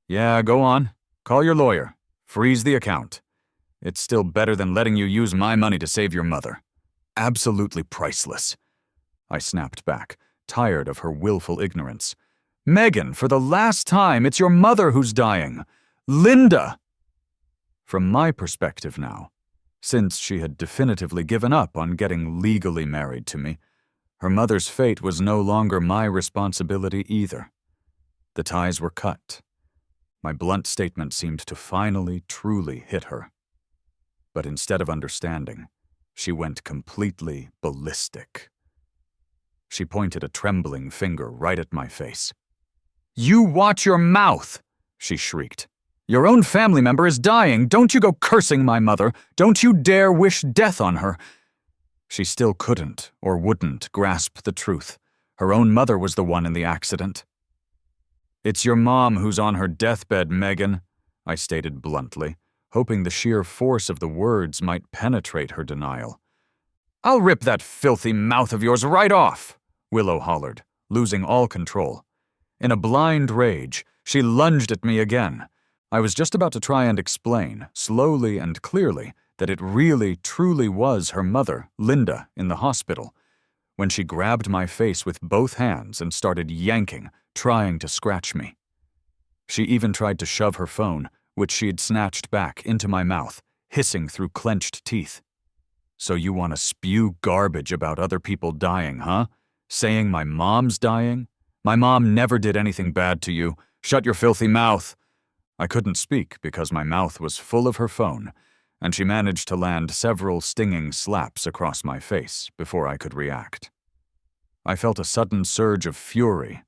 "Yeah, go on. Call your lawyer. Freeze the account. It's still better than letting you use my money to save your mother. Absolutely priceless." I snapped back, tired of her willful ignorance. "Megan, for the last time, it's your mother who's dying. Linda!" From my perspective now, since she had definitively given up on getting legally married to me, her mother's fate was no longer my responsibility either. The ties were cut. My blunt statement seemed to finally, truly hit her. But instead of understanding, she went completely ballistic. She pointed a trembling finger right at my face. "You watch your mouth!" she shrieked. "Your own family member is dying. Don't you go cursing my mother. Don't you dare wish death on her." She still couldn't or wouldn't grasp the truth. Her own mother was the one in the accident. "It's your mom who's on her deathbed, Megan," I stated bluntly, hoping the sheer force of the words might penetrate her denial. "I'll rip that filthy mouth of yours right off," Willow hollered, losing all control. In a blind rage, she lunged at me again. I was just about to try and explain, slowly and clearly, that it really, truly was her mother, Linda, in the hospital, when she grabbed my face with both hands and started yanking, trying to scratch me. She even tried to shove her phone, which she had snatched back, into my mouth, hissing through clenched teeth. "So you want to spew garbage about other people dying, huh? Saying my mom's dying? My mom never did anything bad to you. Shut your filthy mouth." I couldn't speak because my mouth was full of her phone, and she managed to land several stinging slaps across my face before I could react. I felt a sudden surge of fury.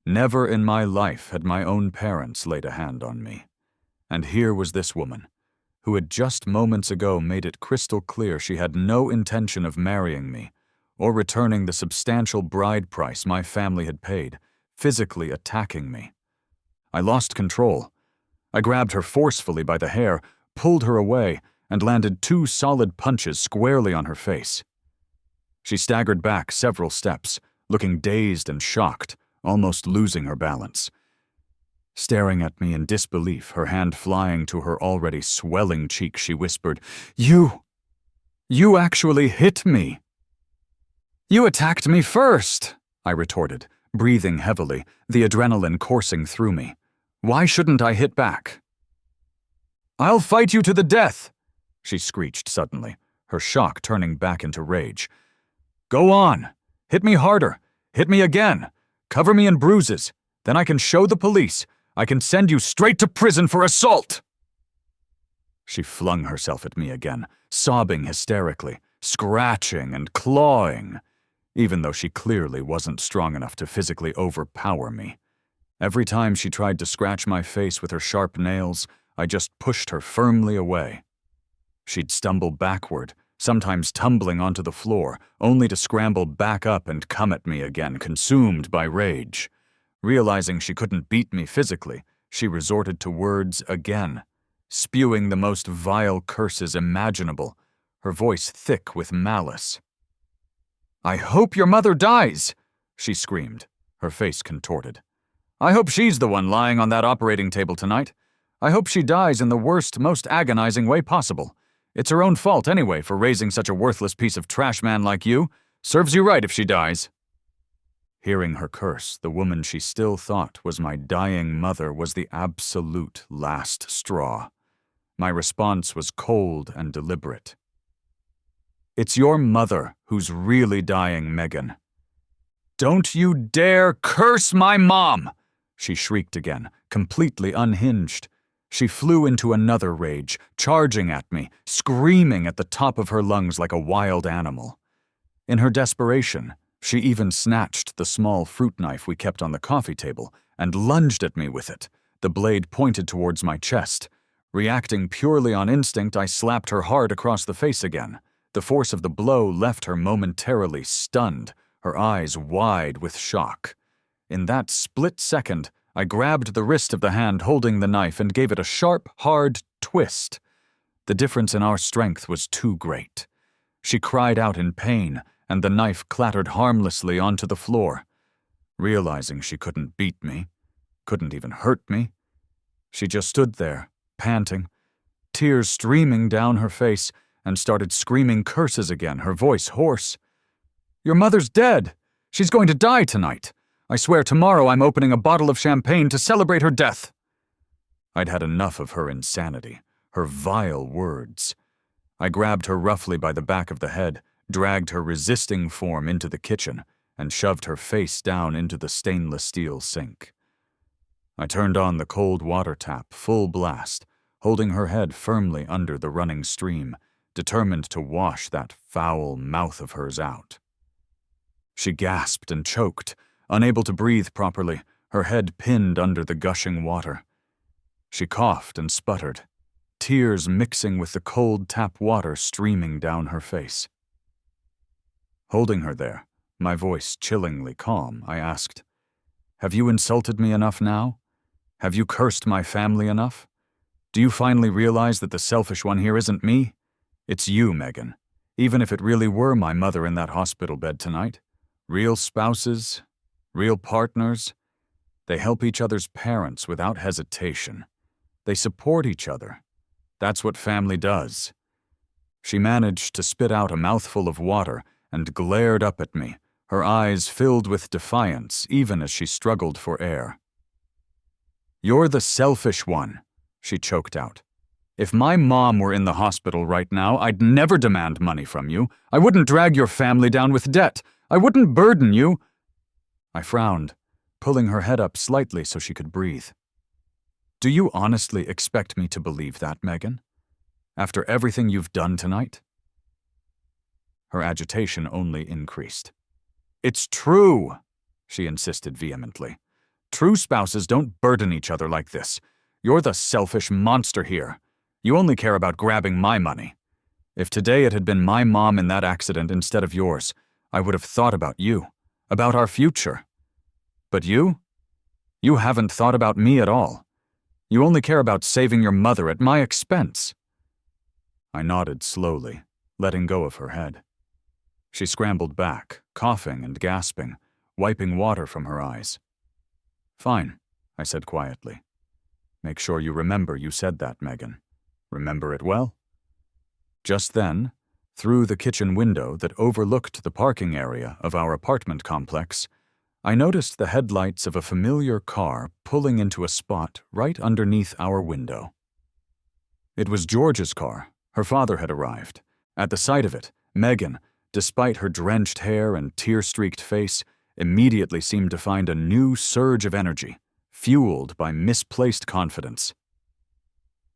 Never in my life had my own parents laid a hand on me. And here was this woman, who had just moments ago made it crystal clear she had no intention of marrying me, or returning the substantial bride price my family had paid, physically attacking me. I lost control. I grabbed her forcefully by the hair, pulled her away, and landed 2 solid punches squarely on her face. She staggered back several steps, looking dazed and shocked, almost losing her balance. Staring at me in disbelief, her hand flying to her already swelling cheek, she whispered, You actually hit me." "You attacked me first," I retorted, breathing heavily, the adrenaline coursing through me. "Why shouldn't I hit back?" "I'll fight you to the death," she screeched suddenly, her shock turning back into rage. "Go on. Hit me harder. Hit me again. Cover me in bruises. Then I can show the police. I can send you straight to prison for assault." She flung herself at me again, sobbing hysterically, scratching and clawing. even though she clearly wasn't strong enough to physically overpower me. Every time she tried to scratch my face with her sharp nails, I just pushed her firmly away. She'd stumble backward, sometimes tumbling onto the floor, only to scramble back up and come at me again, consumed by rage. Realizing she couldn't beat me physically, she resorted to words again, spewing the most vile curses imaginable, her voice thick with malice. "I hope your mother dies," she screamed, her face contorted. "I hope she's the one lying on that operating table tonight. I hope she dies in the worst, most agonizing way possible. It's her own fault anyway for raising such a worthless piece of trash man like you. Serves you right if she dies." Hearing her curse, the woman she still thought was my dying mother was the absolute last straw. My response was cold and deliberate. "It's your mother who's really dying, Megan." "Don't you dare curse my mom!" she shrieked again, completely unhinged. She flew into another rage, charging at me, screaming at the top of her lungs like a wild animal. In her desperation, she even snatched the small fruit knife we kept on the coffee table and lunged at me with it, the blade pointed towards my chest. Reacting purely on instinct, I slapped her hard across the face again. The force of the blow left her momentarily stunned, her eyes wide with shock. In that split second, I grabbed the wrist of the hand holding the knife and gave it a sharp, hard twist. The difference in our strength was too great. She cried out in pain, and the knife clattered harmlessly onto the floor. Realizing she couldn't beat me, couldn't even hurt me, she just stood there, panting, tears streaming down her face, and started screaming curses again, her voice hoarse. "Your mother's dead! She's going to die tonight! I swear tomorrow I'm opening a bottle of champagne to celebrate her death!" I'd had enough of her insanity, her vile words. I grabbed her roughly by the back of the head, dragged her resisting form into the kitchen, and shoved her face down into the stainless steel sink. I turned on the cold water tap full blast, holding her head firmly under the running stream, determined to wash that foul mouth of hers out. She gasped and choked, unable to breathe properly, her head pinned under the gushing water. She coughed and sputtered, tears mixing with the cold tap water streaming down her face. Holding her there, my voice chillingly calm, I asked, "Have you insulted me enough now? Have you cursed my family enough? Do you finally realize that the selfish one here isn't me? It's you, Megan, even if it really were my mother in that hospital bed tonight. Real spouses, real partners, they help each other's parents without hesitation. They support each other. That's what family does." She managed to spit out a mouthful of water and glared up at me, her eyes filled with defiance even as she struggled for air. "You're the selfish one," she choked out. "If my mom were in the hospital right now, I'd never demand money from you. I wouldn't drag your family down with debt. I wouldn't burden you." I frowned, pulling her head up slightly so she could breathe. "Do you honestly expect me to believe that, Megan? After everything you've done tonight?" Her agitation only increased. "It's true," she insisted vehemently. "True spouses don't burden each other like this. You're the selfish monster here. You only care about grabbing my money. If today it had been my mom in that accident instead of yours, I would have thought about you, about our future. But you haven't thought about me at all. You only care about saving your mother at my expense." I nodded slowly, letting go of her head. She scrambled back, coughing and gasping, wiping water from her eyes. "Fine," I said quietly. "Make sure you remember you said that, Megan. Remember it well." Just then, through the kitchen window that overlooked the parking area of our apartment complex, I noticed the headlights of a familiar car pulling into a spot right underneath our window. It was George's car. Her father had arrived. At the sight of it, Megan, despite her drenched hair and tear-streaked face, immediately seemed to find a new surge of energy, fueled by misplaced confidence.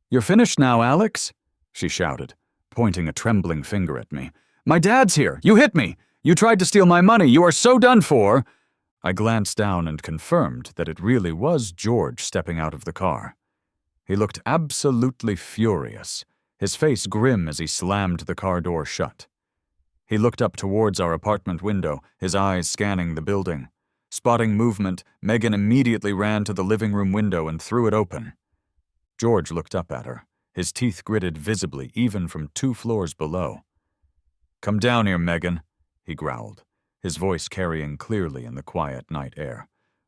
"You're finished now, Alex," she shouted, pointing a trembling finger at me. "My dad's here! You hit me! You tried to steal my money! You are so done for!" I glanced down and confirmed that it really was George stepping out of the car. He looked absolutely furious, his face grim as he slammed the car door shut. He looked up towards our apartment window, his eyes scanning the building. Spotting movement, Megan immediately ran to the living room window and threw it open. George looked up at her, his teeth gritted visibly even from 2 floors below. "Come down here, Megan," he growled, his voice carrying clearly in the quiet night air.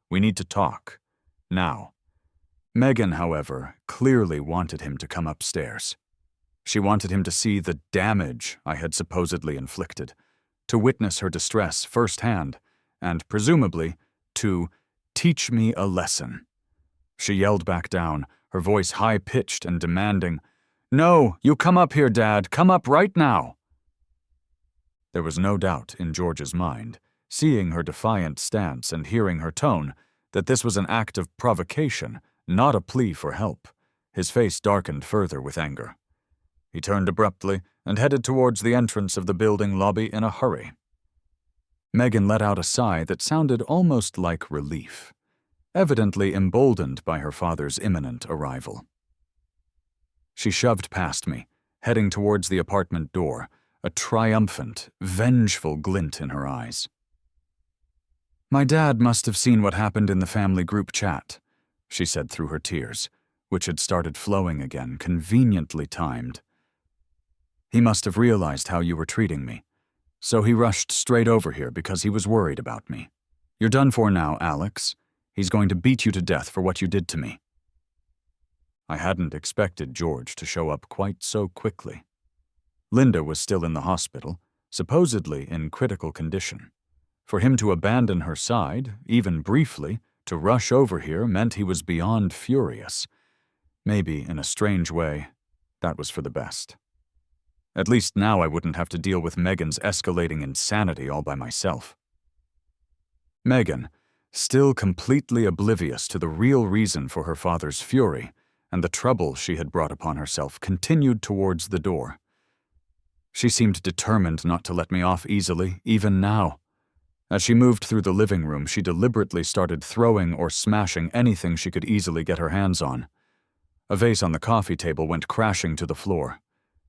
"We need to talk. Now." Megan, however, clearly wanted him to come upstairs. She wanted him to see the damage I had supposedly inflicted, to witness her distress firsthand, and, presumably, to teach me a lesson. She yelled back down, her voice high-pitched and demanding, "No, you come up here, Dad, come up right now." There was no doubt in George's mind, seeing her defiant stance and hearing her tone, that this was an act of provocation, not a plea for help. His face darkened further with anger. He turned abruptly and headed towards the entrance of the building lobby in a hurry. Megan let out a sigh that sounded almost like relief, evidently emboldened by her father's imminent arrival. She shoved past me, heading towards the apartment door, a triumphant, vengeful glint in her eyes. "My dad must have seen what happened in the family group chat," she said through her tears, which had started flowing again, conveniently timed. "He must have realized how you were treating me. So he rushed straight over here because he was worried about me. You're done for now, Alex. He's going to beat you to death for what you did to me." I hadn't expected George to show up quite so quickly. Linda was still in the hospital, supposedly in critical condition. For him to abandon her side, even briefly, to rush over here meant he was beyond furious. Maybe, in a strange way, that was for the best. At least now I wouldn't have to deal with Megan's escalating insanity all by myself. Megan, still completely oblivious to the real reason for her father's fury and the trouble she had brought upon herself, continued towards the door. She seemed determined not to let me off easily, even now. As she moved through the living room, she deliberately started throwing or smashing anything she could easily get her hands on. A vase on the coffee table went crashing to the floor.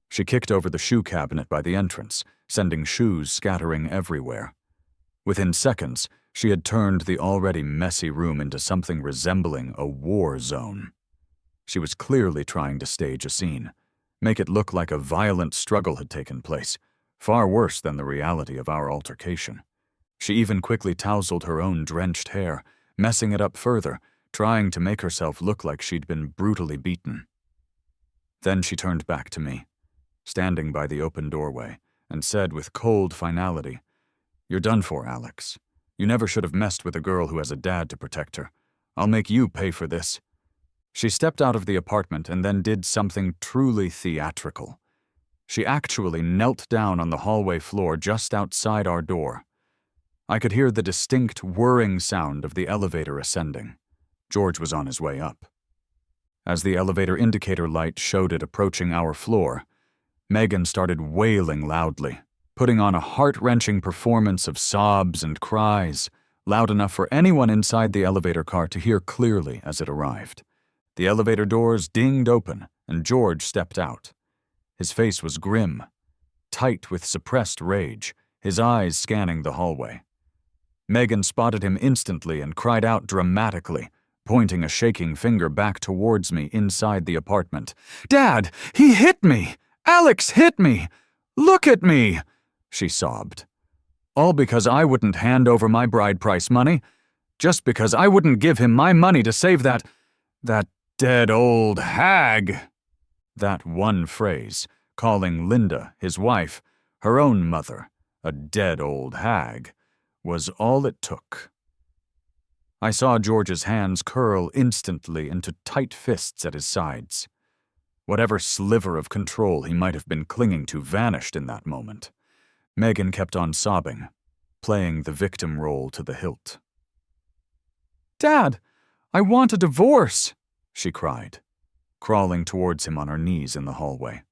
She kicked over the shoe cabinet by the entrance, sending shoes scattering everywhere. Within seconds, she had turned the already messy room into something resembling a war zone. She was clearly trying to stage a scene, make it look like a violent struggle had taken place, far worse than the reality of our altercation. She even quickly tousled her own drenched hair, messing it up further, trying to make herself look like she'd been brutally beaten. Then she turned back to me, standing by the open doorway, and said with cold finality, "You're done for, Alex. You never should have messed with a girl who has a dad to protect her. I'll make you pay for this." She stepped out of the apartment and then did something truly theatrical. She actually knelt down on the hallway floor just outside our door. I could hear the distinct whirring sound of the elevator ascending. George was on his way up. As the elevator indicator light showed it approaching our floor, Megan started wailing loudly, putting on a heart-wrenching performance of sobs and cries, loud enough for anyone inside the elevator car to hear clearly as it arrived. The elevator doors dinged open, and George stepped out. His face was grim, tight with suppressed rage, his eyes scanning the hallway. Megan spotted him instantly and cried out dramatically, pointing a shaking finger back towards me inside the apartment. "Dad, he hit me! Alex hit me! Look at me!" she sobbed. "All because I wouldn't hand over my bride price money. Just because I wouldn't give him my money to save that dead old hag." That one phrase, calling Linda, his wife, her own mother, a dead old hag, was all it took. I saw George's hands curl instantly into tight fists at his sides. Whatever sliver of control he might have been clinging to vanished in that moment. Megan kept on sobbing, playing the victim role to the hilt. "Dad, I want a divorce," she cried, crawling towards him on her knees in the hallway.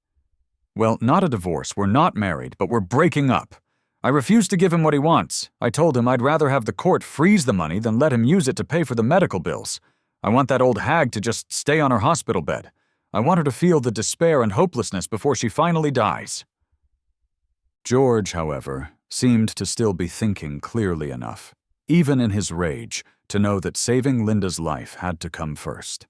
"Well, not a divorce. We're not married, but we're breaking up. I refused to give him what he wants. I told him I'd rather have the court freeze the money than let him use it to pay for the medical bills. I want that old hag to just stay on her hospital bed. I want her to feel the despair and hopelessness before she finally dies." George, however, seemed to still be thinking clearly enough, even in his rage, to know that saving Linda's life had to come first.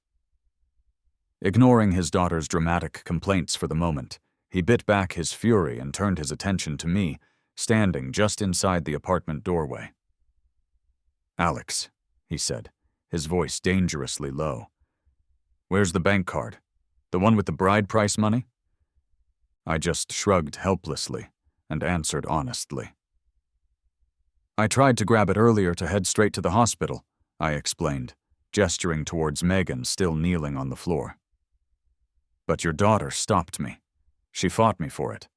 Ignoring his daughter's dramatic complaints for the moment, he bit back his fury and turned his attention to me, standing just inside the apartment doorway. "Alex," he said, his voice dangerously low. "Where's the bank card? The one with the bride price money?" I just shrugged helplessly and answered honestly. "I tried to grab it earlier to head straight to the hospital," I explained, gesturing towards Megan still kneeling on the floor. "But your daughter stopped me. She fought me for it.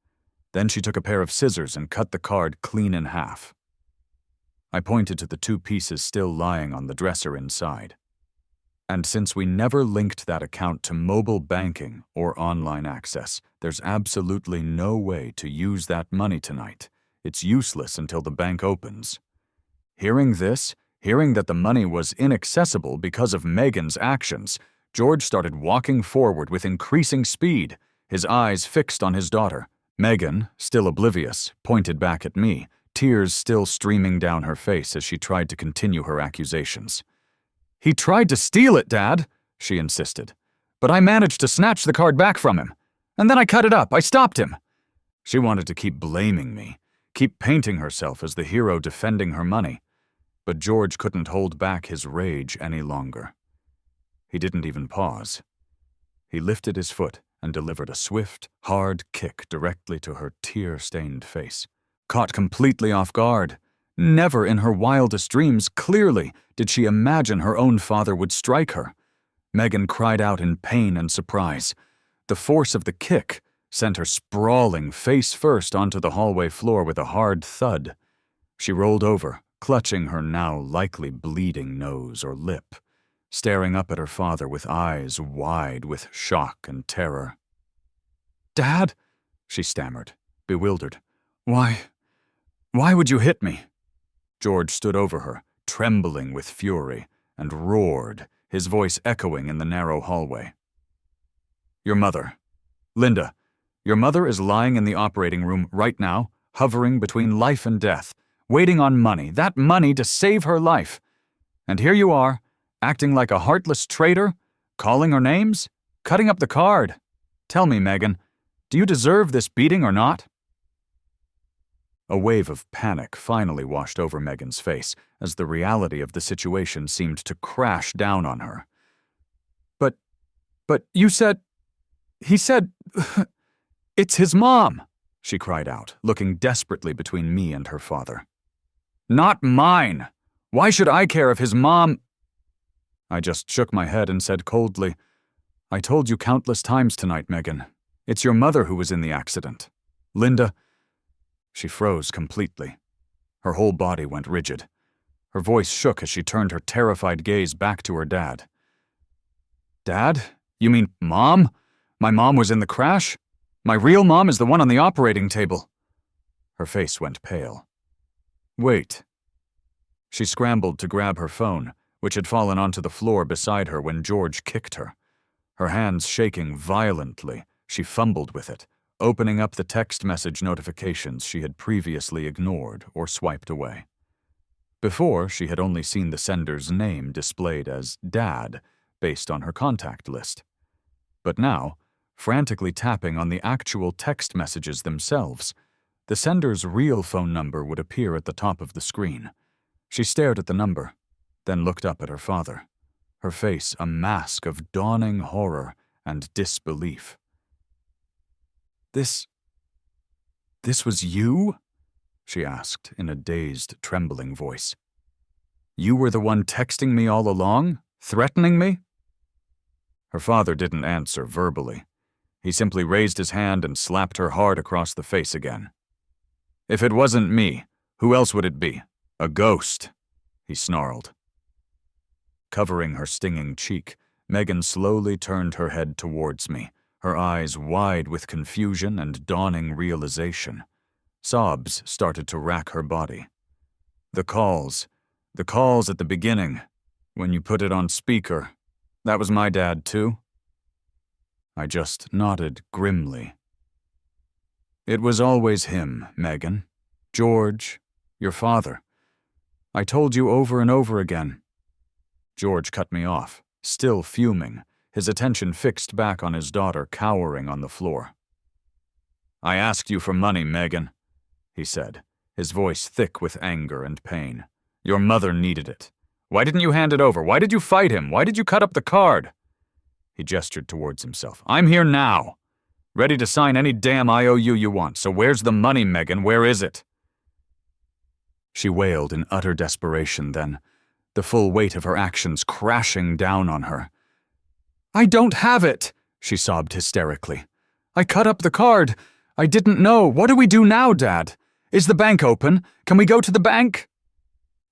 Then she took a pair of scissors and cut the card clean in half." I pointed to the 2 pieces still lying on the dresser inside. "And since we never linked that account to mobile banking or online access, there's absolutely no way to use that money tonight. It's useless until the bank opens." Hearing this, hearing that the money was inaccessible because of Megan's actions, George started walking forward with increasing speed, his eyes fixed on his daughter. Megan, still oblivious, pointed back at me, tears still streaming down her face as she tried to continue her accusations. "He tried to steal it, Dad," she insisted. "But I managed to snatch the card back from him. And then I cut it up. I stopped him." She wanted to keep blaming me, keep painting herself as the hero defending her money. But George couldn't hold back his rage any longer. He didn't even pause. He lifted his foot and delivered a swift, hard kick directly to her tear-stained face. Caught completely off guard, never in her wildest dreams, clearly, did she imagine her own father would strike her. Megan cried out in pain and surprise. The force of the kick sent her sprawling face first onto the hallway floor with a hard thud. She rolled over, clutching her now likely bleeding nose or lip, staring up at her father with eyes wide with shock and terror. "Dad," she stammered, bewildered. Why would you hit me?" George stood over her, trembling with fury, and roared, his voice echoing in the narrow hallway. "Your mother. Linda, your mother is lying in the operating room right now, hovering between life and death, waiting on money, that money to save her life. And here you are, acting like a heartless traitor, calling her names, cutting up the card. Tell me, Megan, do you deserve this beating or not?" A wave of panic finally washed over Megan's face as the reality of the situation seemed to crash down on her. But you said... He said... It's his mom!" she cried out, looking desperately between me and her father. "Not mine! Why should I care if his mom—" I just shook my head and said coldly, "I told you countless times tonight, Megan. It's your mother who was in the accident. Linda—" She froze completely. Her whole body went rigid. Her voice shook as she turned her terrified gaze back to her dad. "Dad? You mean Mom? My mom was in the crash? My real mom is the one on the operating table." Her face went pale. "Wait." She scrambled to grab her phone, which had fallen onto the floor beside her when George kicked her. Her hands shaking violently, she fumbled with it, opening up the text message notifications she had previously ignored or swiped away. Before, she had only seen the sender's name displayed as Dad, based on her contact list. But now, frantically tapping on the actual text messages themselves, the sender's real phone number would appear at the top of the screen. She stared at the number, then looked up at her father, her face a mask of dawning horror and disbelief. This was you?" she asked in a dazed, trembling voice. "You were the one texting me all along, threatening me?" Her father didn't answer verbally. He simply raised his hand and slapped her hard across the face again. "If it wasn't me, who else would it be? A ghost," he snarled. Covering her stinging cheek, Megan slowly turned her head towards me, her eyes wide with confusion and dawning realization. Sobs started to rack her body. The calls at the beginning, when you put it on speaker, that was my dad too? I just nodded grimly. It was always him, Megan. George, your father. I told you over and over again. George cut me off, still fuming, his attention fixed back on his daughter cowering on the floor. I asked you for money, Megan, he said, his voice thick with anger and pain. Your mother needed it. Why didn't you hand it over? Why did you fight him? Why did you cut up the card? He gestured towards himself. I'm here now, ready to sign any damn IOU you want. So where's the money, Megan? Where is it? She wailed in utter desperation then, the full weight of her actions crashing down on her. I don't have it, she sobbed hysterically. I cut up the card. I didn't know. What do we do now, Dad? Is the bank open? Can we go to the bank?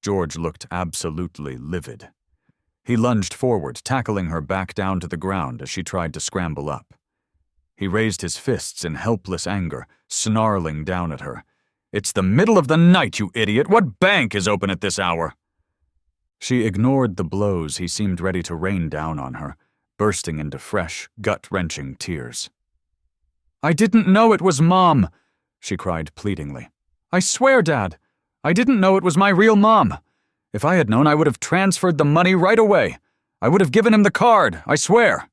George looked absolutely livid. He lunged forward, tackling her back down to the ground as she tried to scramble up. He raised his fists in helpless anger, snarling down at her. It's the middle of the night, you idiot! What bank is open at this hour? She ignored the blows he seemed ready to rain down on her, bursting into fresh, gut-wrenching tears. I didn't know it was Mom, she cried pleadingly. I swear, Dad, I didn't know it was my real mom. If I had known, I would have transferred the money right away. I would have given him the card, I swear.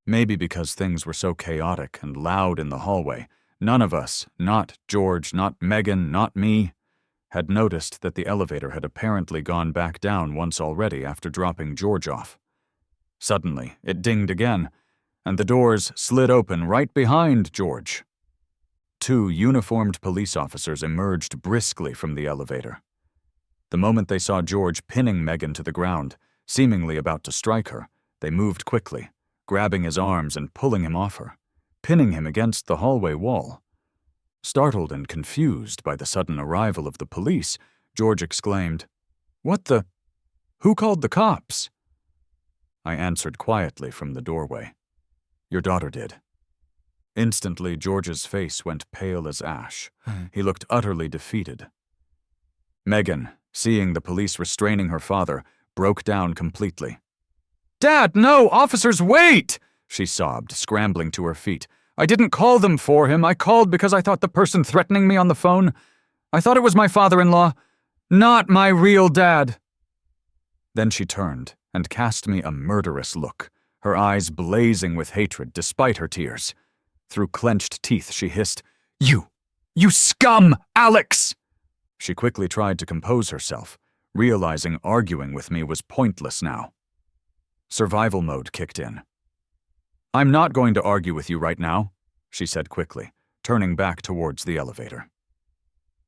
Maybe because things were so chaotic and loud in the hallway, none of us, not George, not Megan, not me, had noticed that the elevator had apparently gone back down once already after dropping George off. Suddenly, it dinged again, and the doors slid open right behind George. 2 uniformed police officers emerged briskly from the elevator. The moment they saw George pinning Megan to the ground, seemingly about to strike her, they moved quickly, grabbing his arms and pulling him off her, pinning him against the hallway wall. Startled and confused by the sudden arrival of the police, George exclaimed, "What the? Who called the cops?" I answered quietly from the doorway. Your daughter did. Instantly, George's face went pale as ash. He looked utterly defeated. Megan, seeing the police restraining her father, broke down completely. Dad, no! Officers, wait! She sobbed, scrambling to her feet. I didn't call them for him. I called because I thought the person threatening me on the phone. I thought it was my father-in-law, not my real dad. Then she turned and cast me a murderous look, her eyes blazing with hatred despite her tears. Through clenched teeth, she hissed, You scum, Alex! She quickly tried to compose herself, realizing arguing with me was pointless now. Survival mode kicked in. I'm not going to argue with you right now, she said quickly, turning back towards the elevator.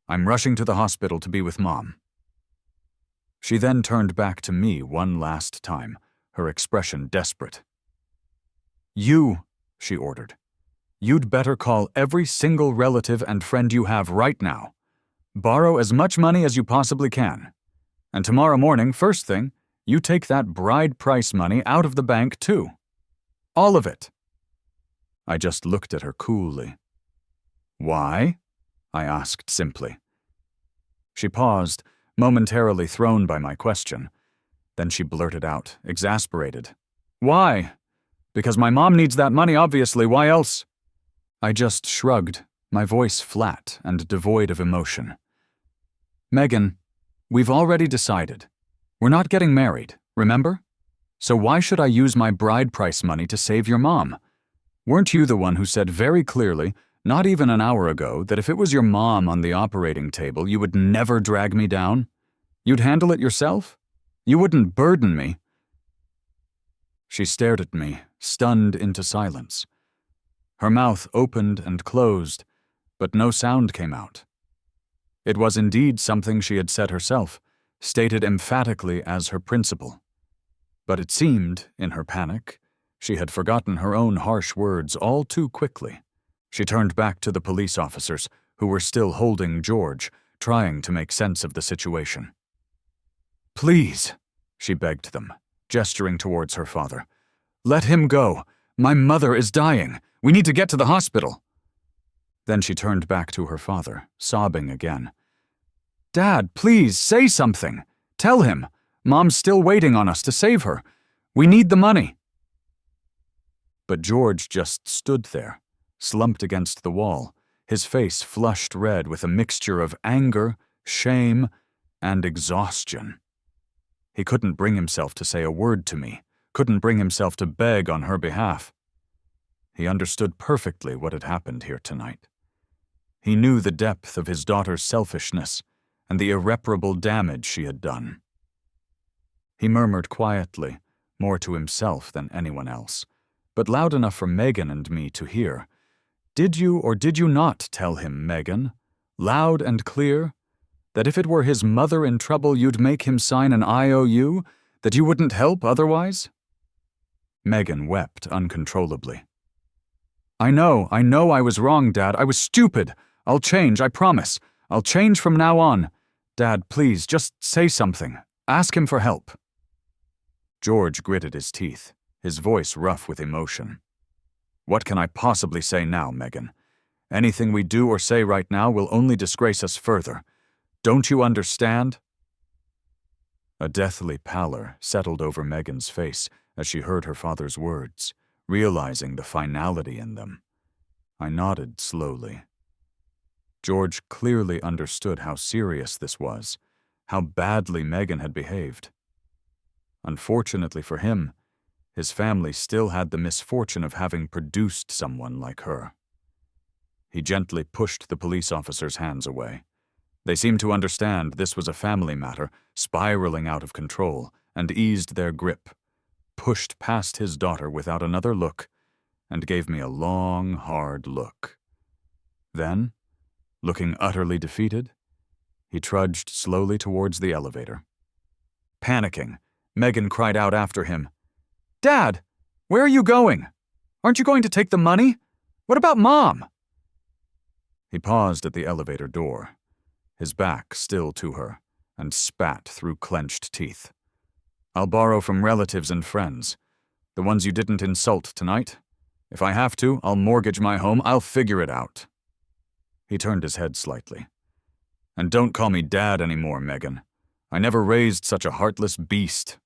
I'm rushing to the hospital to be with Mom. She then turned back to me one last time, her expression desperate. You, she ordered. You'd better call every single relative and friend you have right now. Borrow as much money as you possibly can. And tomorrow morning, first thing, you take that bride price money out of the bank too. All of it. I just looked at her coolly. Why? I asked simply. She paused, momentarily thrown by my question. Then she blurted out, exasperated. Why? Because my mom needs that money, obviously. Why else? I just shrugged, my voice flat and devoid of emotion. Megan, we've already decided. We're not getting married, remember? So why should I use my bride price money to save your mom? Weren't you the one who said very clearly, not even an hour ago, that if it was your mom on the operating table, you would never drag me down? You'd handle it yourself? You wouldn't burden me. She stared at me, stunned into silence. Her mouth opened and closed, but no sound came out. It was indeed something she had said herself, stated emphatically as her principle. But it seemed, in her panic, she had forgotten her own harsh words all too quickly. She turned back to the police officers, who were still holding George, trying to make sense of the situation. Please, she begged them, gesturing towards her father. Let him go. My mother is dying. We need to get to the hospital. Then she turned back to her father, sobbing again. "Dad, please, say something. Tell him. Mom's still waiting on us to save her. We need the money." But George just stood there, slumped against the wall, his face flushed red with a mixture of anger, shame, and exhaustion. He couldn't bring himself to say a word to me, couldn't bring himself to beg on her behalf. He understood perfectly what had happened here tonight. He knew the depth of his daughter's selfishness and the irreparable damage she had done. He murmured quietly, more to himself than anyone else, but loud enough for Megan and me to hear. "Did you or did you not tell him, Megan, loud and clear, that if it were his mother in trouble you'd make him sign an IOU, that you wouldn't help otherwise?" Megan wept uncontrollably. I know I was wrong, Dad. I was stupid. I'll change, I promise. I'll change from now on. Dad, please, just say something. Ask him for help." George gritted his teeth, his voice rough with emotion. "What can I possibly say now, Megan? Anything we do or say right now will only disgrace us further. Don't you understand?" A deathly pallor settled over Megan's face as she heard her father's words, realizing the finality in them. I nodded slowly. George clearly understood how serious this was, how badly Megan had behaved. Unfortunately for him, his family still had the misfortune of having produced someone like her. He gently pushed the police officer's hands away. They seemed to understand this was a family matter, spiraling out of control, and eased their grip, pushed past his daughter without another look, and gave me a long, hard look. Then, looking utterly defeated, he trudged slowly towards the elevator. Panicking, Megan cried out after him, "Dad, where are you going? Aren't you going to take the money? What about Mom?" He paused at the elevator door, his back still to her, and spat through clenched teeth. "I'll borrow from relatives and friends, the ones you didn't insult tonight. If I have to, I'll mortgage my home. I'll figure it out." He turned his head slightly. "And don't call me Dad anymore, Megan. I never raised such a heartless beast."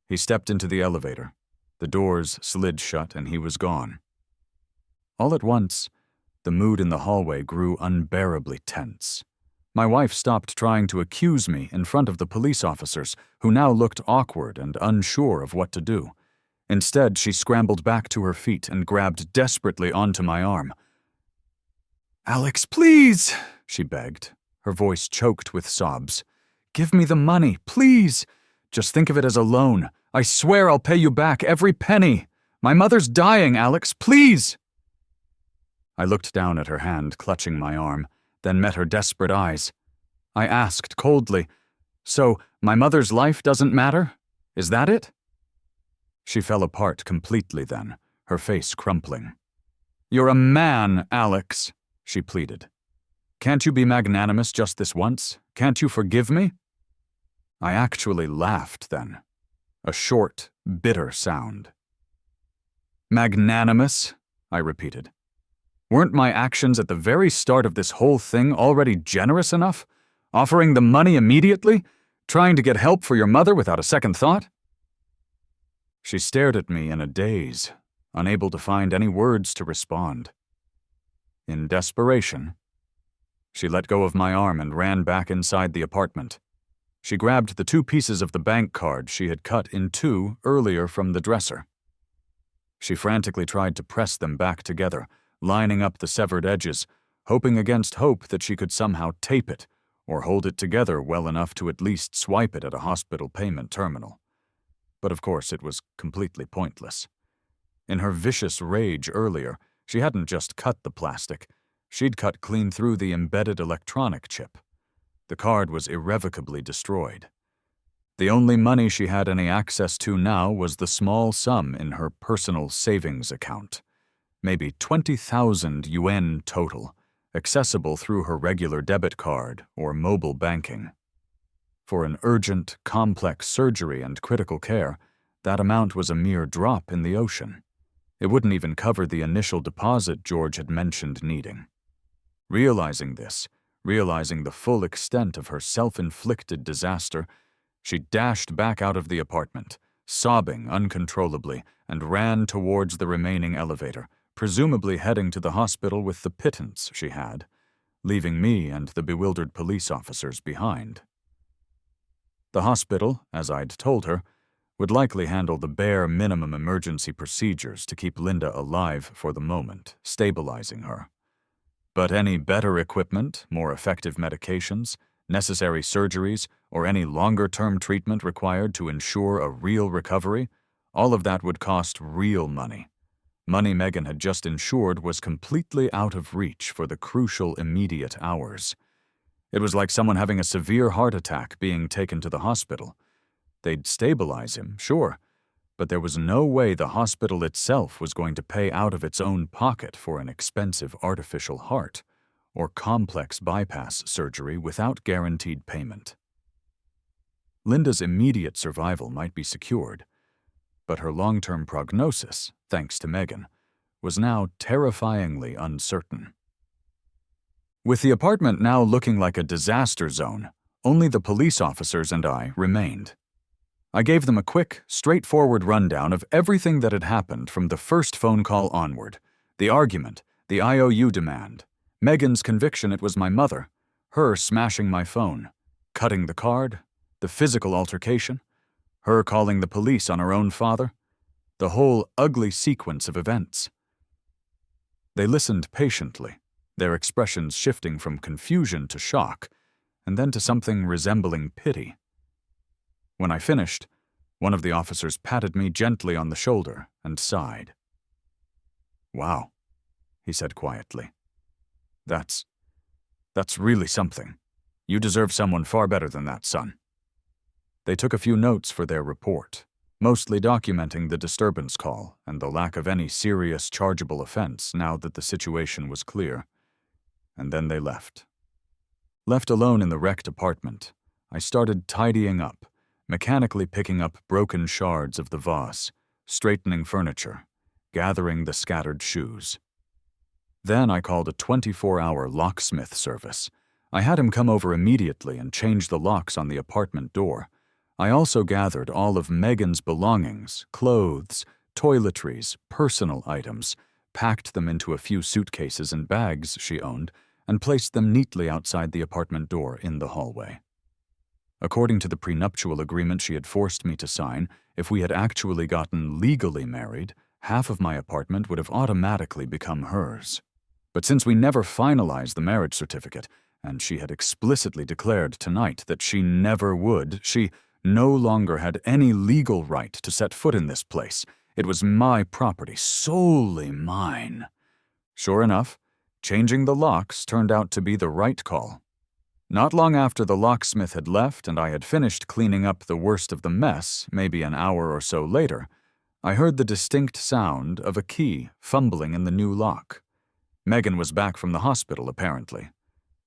He stepped into the elevator. The doors slid shut and he was gone. All at once, the mood in the hallway grew unbearably tense. My wife stopped trying to accuse me in front of the police officers, who now looked awkward and unsure of what to do. Instead, she scrambled back to her feet and grabbed desperately onto my arm. "Alex, please," she begged, her voice choked with sobs. "Give me the money, please. Just think of it as a loan. I swear I'll pay you back every penny. My mother's dying, Alex, please." I looked down at her hand clutching my arm, then met her desperate eyes. I asked coldly, "So, my mother's life doesn't matter? Is that it?" She fell apart completely then, her face crumpling. "You're a man, Alex," she pleaded. "Can't you be magnanimous just this once? Can't you forgive me?" I actually laughed then, a short, bitter sound. "Magnanimous?" I repeated. "Weren't my actions at the very start of this whole thing already generous enough? Offering the money immediately? Trying to get help for your mother without a second thought?" She stared at me in a daze, unable to find any words to respond. In desperation, she let go of my arm and ran back inside the apartment. She grabbed the 2 pieces of the bank card she had cut in 2 earlier from the dresser. She frantically tried to press them back together, lining up the severed edges, hoping against hope that she could somehow tape it or hold it together well enough to at least swipe it at a hospital payment terminal. But of course it was completely pointless. In her vicious rage earlier, she hadn't just cut the plastic, she'd cut clean through the embedded electronic chip. The card was irrevocably destroyed. The only money she had any access to now was the small sum in her personal savings account. Maybe 20,000 yuan total, accessible through her regular debit card or mobile banking. For an urgent, complex surgery and critical care, that amount was a mere drop in the ocean. It wouldn't even cover the initial deposit George had mentioned needing. Realizing this, realizing the full extent of her self-inflicted disaster, she dashed back out of the apartment, sobbing uncontrollably, and ran towards the remaining elevator, presumably heading to the hospital with the pittance she had, leaving me and the bewildered police officers behind. The hospital, as I'd told her, would likely handle the bare minimum emergency procedures to keep Linda alive for the moment, stabilizing her. But any better equipment, more effective medications, necessary surgeries, or any longer-term treatment required to ensure a real recovery, all of that would cost real money. Money Megan had just insured was completely out of reach for the crucial immediate hours. It was like someone having a severe heart attack being taken to the hospital. They'd stabilize him, sure, but there was no way the hospital itself was going to pay out of its own pocket for an expensive artificial heart or complex bypass surgery without guaranteed payment. Linda's immediate survival might be secured, but her long-term prognosis, thanks to Megan, was now terrifyingly uncertain. With the apartment now looking like a disaster zone, only the police officers and I remained. I gave them a quick, straightforward rundown of everything that had happened from the first phone call onward, the argument, the IOU demand, Megan's conviction it was my mother, her smashing my phone, cutting the card, the physical altercation, her calling the police on her own father, the whole ugly sequence of events. They listened patiently, their expressions shifting from confusion to shock, and then to something resembling pity. When I finished, one of the officers patted me gently on the shoulder and sighed. "Wow," he said quietly. That's really something. You deserve someone far better than that, son." They took a few notes for their report, mostly documenting the disturbance call and the lack of any serious chargeable offense now that the situation was clear. And then they left. Left alone in the wrecked apartment, I started tidying up, mechanically picking up broken shards of the vase, straightening furniture, gathering the scattered shoes. Then I called a 24-hour locksmith service. I had him come over immediately and change the locks on the apartment door. I also gathered all of Megan's belongings, clothes, toiletries, personal items, packed them into a few suitcases and bags she owned, and placed them neatly outside the apartment door in the hallway. According to the prenuptial agreement she had forced me to sign, if we had actually gotten legally married, half of my apartment would have automatically become hers. But since we never finalized the marriage certificate, and she had explicitly declared tonight that she never would, she no longer had any legal right to set foot in this place. It was my property, solely mine. Sure enough, changing the locks turned out to be the right call. Not long after the locksmith had left and I had finished cleaning up the worst of the mess, maybe an hour or so later, I heard the distinct sound of a key fumbling in the new lock. Megan was back from the hospital, apparently.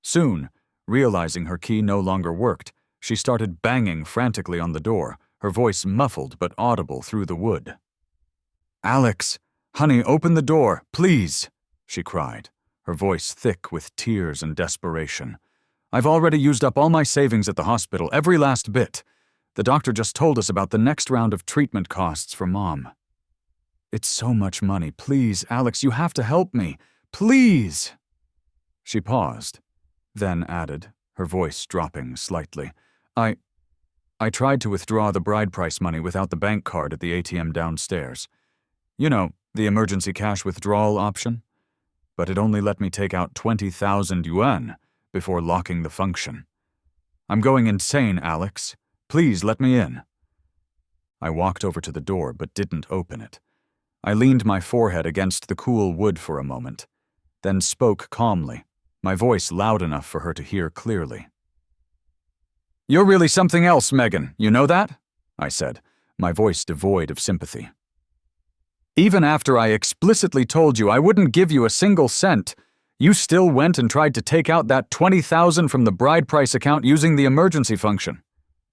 Soon, realizing her key no longer worked, she started banging frantically on the door, her voice muffled but audible through the wood. "Alex, honey, open the door, please," she cried, her voice thick with tears and desperation. "I've already used up all my savings at the hospital, every last bit. The doctor just told us about the next round of treatment costs for Mom. It's so much money. Please, Alex, you have to help me. Please!" She paused, then added, her voice dropping slightly, I tried to withdraw the bride price money without the bank card at the ATM downstairs. You know, the emergency cash withdrawal option? But it only let me take out 20,000 yuan before locking the function. I'm going insane, Alex. Please let me in." I walked over to the door but didn't open it. I leaned my forehead against the cool wood for a moment, then spoke calmly, my voice loud enough for her to hear clearly. "You're really something else, Megan, you know that?" I said, my voice devoid of sympathy. "Even after I explicitly told you I wouldn't give you a single cent, you still went and tried to take out that 20,000 from the bride price account using the emergency function.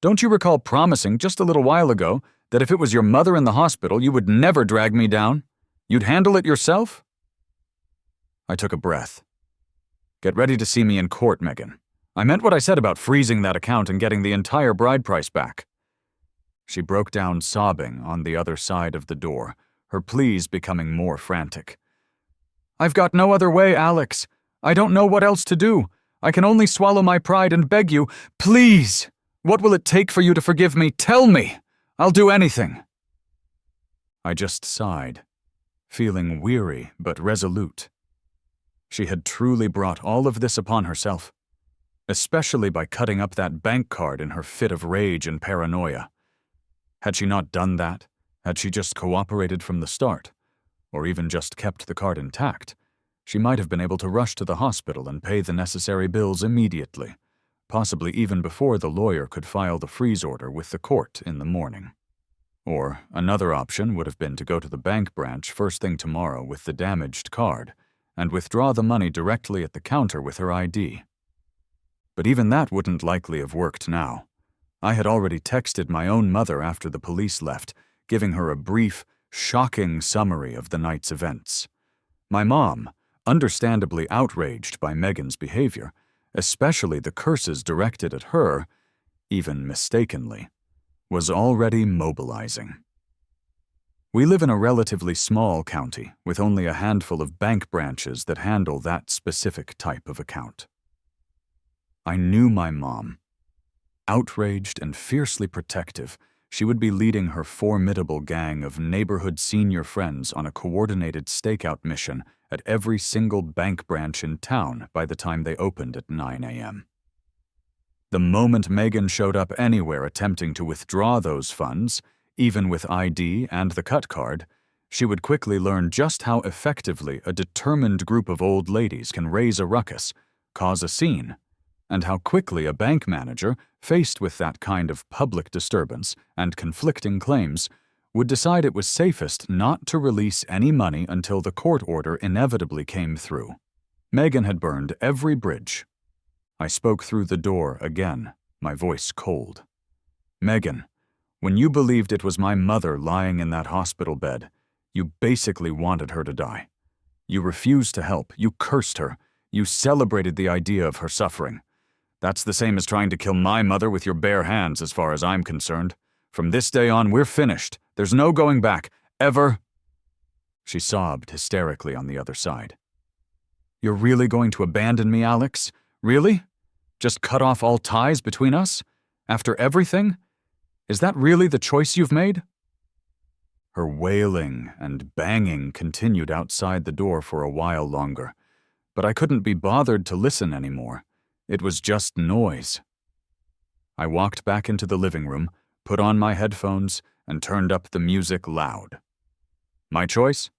Don't you recall promising just a little while ago that if it was your mother in the hospital, you would never drag me down? You'd handle it yourself?" I took a breath. Get ready to see me in court, Megan. I meant what I said about freezing that account and getting the entire bride price back." She broke down sobbing on the other side of the door, her pleas becoming more frantic. "I've got no other way, Alex. I don't know what else to do. I can only swallow my pride and beg you, please! What will it take for you to forgive me? Tell me! I'll do anything." I just sighed, feeling weary but resolute. She had truly brought all of this upon herself, especially by cutting up that bank card in her fit of rage and paranoia. Had she not done that, had she just cooperated from the start, or even just kept the card intact, she might have been able to rush to the hospital and pay the necessary bills immediately, possibly even before the lawyer could file the freeze order with the court in the morning. Or another option would have been to go to the bank branch first thing tomorrow with the damaged card and withdraw the money directly at the counter with her ID. But even that wouldn't likely have worked now. I had already texted my own mother after the police left, giving her a brief, shocking summary of the night's events. My mom, understandably outraged by Megan's behavior, especially the curses directed at her, even mistakenly, was already mobilizing. We live in a relatively small county with only a handful of bank branches that handle that specific type of account. I knew my mom. Outraged and fiercely protective, she would be leading her formidable gang of neighborhood senior friends on a coordinated stakeout mission at every single bank branch in town by the time they opened at 9 a.m. The moment Megan showed up anywhere attempting to withdraw those funds, even with ID and the cut card, she would quickly learn just how effectively a determined group of old ladies can raise a ruckus, cause a scene, and how quickly a bank manager, faced with that kind of public disturbance and conflicting claims, would decide it was safest not to release any money until the court order inevitably came through. Megan had burned every bridge. I spoke through the door again, my voice cold. "Megan, when you believed it was my mother lying in that hospital bed, you basically wanted her to die. You refused to help, you cursed her, you celebrated the idea of her suffering. That's the same as trying to kill my mother with your bare hands as far as I'm concerned. From this day on, we're finished. There's no going back, ever." She sobbed hysterically on the other side. "You're really going to abandon me, Alex? Really? Just cut off all ties between us? After everything? Is that really the choice you've made?" Her wailing and banging continued outside the door for a while longer, but I couldn't be bothered to listen anymore. It was just noise. I walked back into the living room, put on my headphones, and turned up the music loud. My choice?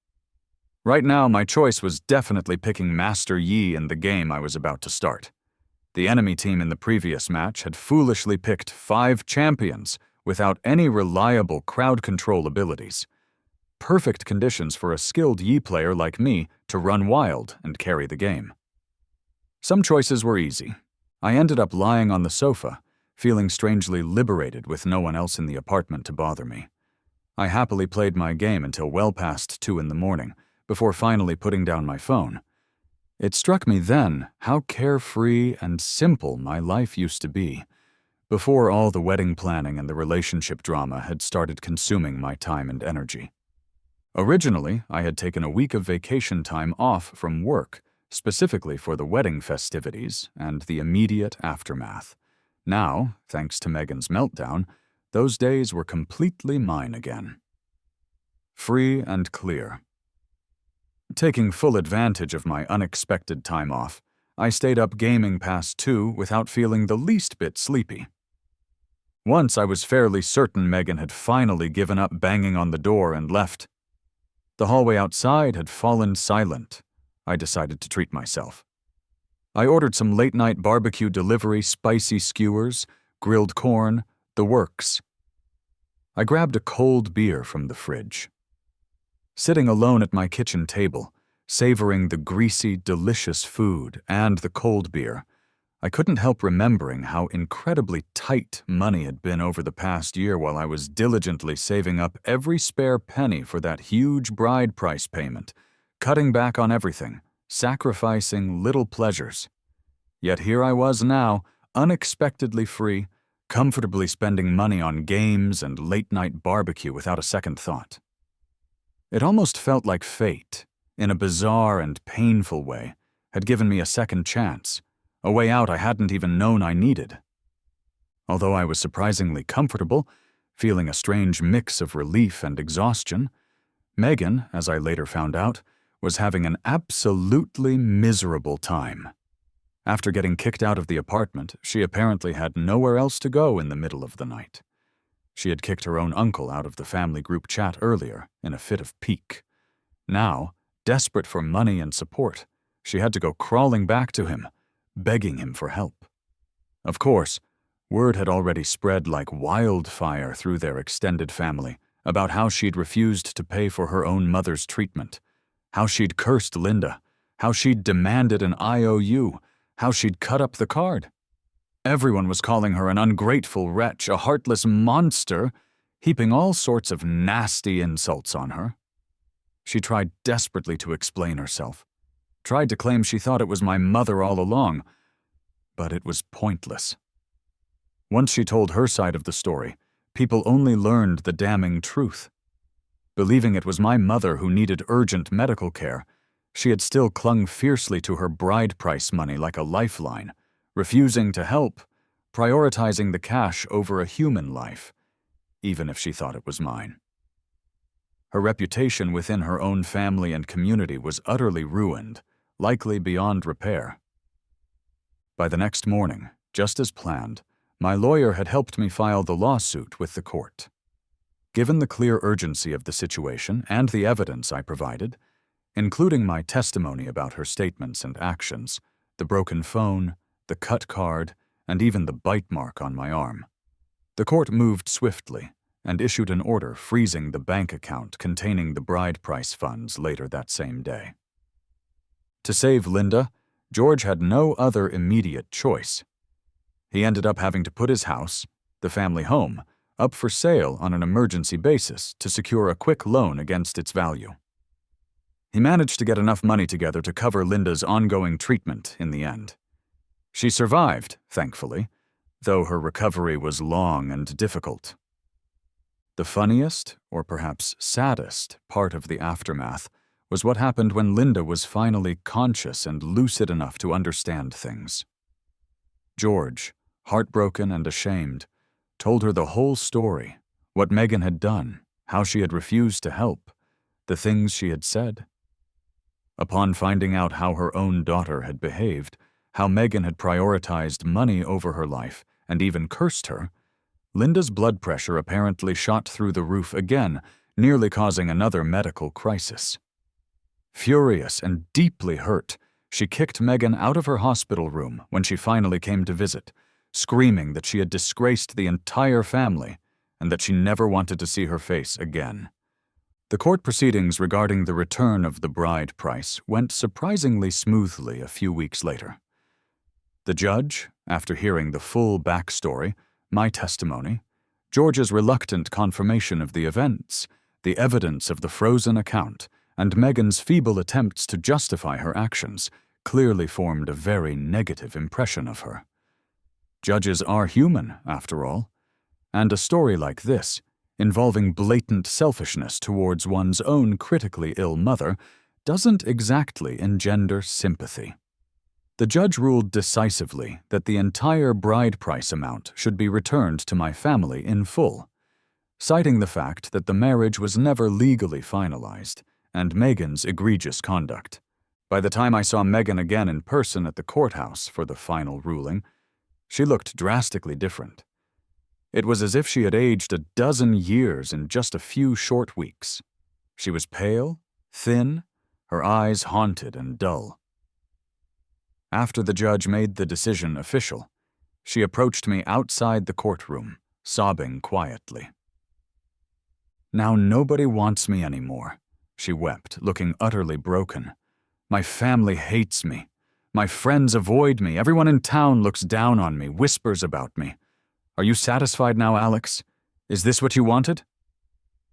Right now, my choice was definitely picking Master Yi in the game I was about to start. The enemy team in the previous match had foolishly picked 5 champions without any reliable crowd control abilities. Perfect conditions for a skilled Yi player like me to run wild and carry the game. Some choices were easy. I ended up lying on the sofa, feeling strangely liberated with no one else in the apartment to bother me. I happily played my game until well past 2 in the morning, before finally putting down my phone. It struck me then how carefree and simple my life used to be, before all the wedding planning and the relationship drama had started consuming my time and energy. Originally, I had taken a week of vacation time off from work, specifically for the wedding festivities and the immediate aftermath. Now, thanks to Megan's meltdown, those days were completely mine again. Free and clear. Taking full advantage of my unexpected time off, I stayed up gaming past 2 without feeling the least bit sleepy. Once I was fairly certain Megan had finally given up banging on the door and left. The hallway outside had fallen silent. I decided to treat myself. I ordered some late-night barbecue delivery spicy skewers, grilled corn, the works. I grabbed a cold beer from the fridge. Sitting alone at my kitchen table, savoring the greasy, delicious food and the cold beer, I couldn't help remembering how incredibly tight money had been over the past year while I was diligently saving up every spare penny for that huge bride price payment, cutting back on everything, sacrificing little pleasures. Yet here I was now, unexpectedly free, comfortably spending money on games and late-night barbecue without a second thought. It almost felt like fate, in a bizarre and painful way, had given me a second chance, a way out I hadn't even known I needed. Although I was surprisingly comfortable, feeling a strange mix of relief and exhaustion, Megan, as I later found out, was having an absolutely miserable time. After getting kicked out of the apartment, she apparently had nowhere else to go in the middle of the night. She had kicked her own uncle out of the family group chat earlier, in a fit of pique. Now, desperate for money and support, she had to go crawling back to him, begging him for help. Of course, word had already spread like wildfire through their extended family about how she'd refused to pay for her own mother's treatment, how she'd cursed Linda, how she'd demanded an IOU, how she'd cut up the card. Everyone was calling her an ungrateful wretch, a heartless monster, heaping all sorts of nasty insults on her. She tried desperately to explain herself, tried to claim she thought it was my mother all along, but it was pointless. Once she told her side of the story, people only learned the damning truth. Believing it was my mother who needed urgent medical care, she had still clung fiercely to her bride price money like a lifeline, refusing to help, prioritizing the cash over a human life, even if she thought it was mine. Her reputation within her own family and community was utterly ruined, likely beyond repair. By the next morning, just as planned, my lawyer had helped me file the lawsuit with the court. Given the clear urgency of the situation and the evidence I provided, including my testimony about her statements and actions, the broken phone, the cut card, and even the bite mark on my arm, the court moved swiftly and issued an order freezing the bank account containing the bride price funds later that same day. To save Linda, George had no other immediate choice. He ended up having to put his house, the family home, up for sale on an emergency basis to secure a quick loan against its value. He managed to get enough money together to cover Linda's ongoing treatment in the end. She survived, thankfully, though her recovery was long and difficult. The funniest, or perhaps saddest, part of the aftermath was what happened when Linda was finally conscious and lucid enough to understand things. George, heartbroken and ashamed, told her the whole story, what Megan had done, how she had refused to help, the things she had said. Upon finding out how her own daughter had behaved, how Megan had prioritized money over her life and even cursed her, Linda's blood pressure apparently shot through the roof again, nearly causing another medical crisis. Furious and deeply hurt, she kicked Megan out of her hospital room when she finally came to visit, screaming that she had disgraced the entire family and that she never wanted to see her face again. The court proceedings regarding the return of the bride price went surprisingly smoothly a few weeks later. The judge, after hearing the full backstory, my testimony, George's reluctant confirmation of the events, the evidence of the frozen account, and Megan's feeble attempts to justify her actions, clearly formed a very negative impression of her. Judges are human, after all, and a story like this, involving blatant selfishness towards one's own critically ill mother, doesn't exactly engender sympathy. The judge ruled decisively that the entire bride price amount should be returned to my family in full, citing the fact that the marriage was never legally finalized and Megan's egregious conduct. By the time I saw Megan again in person at the courthouse for the final ruling, she looked drastically different. It was as if she had aged 12 years in just a few short weeks. She was pale, thin, her eyes haunted and dull. After the judge made the decision official, she approached me outside the courtroom, sobbing quietly. "Now nobody wants me anymore," she wept, looking utterly broken. "My family hates me. My friends avoid me. Everyone in town looks down on me, whispers about me. Are you satisfied now, Alex? Is this what you wanted?"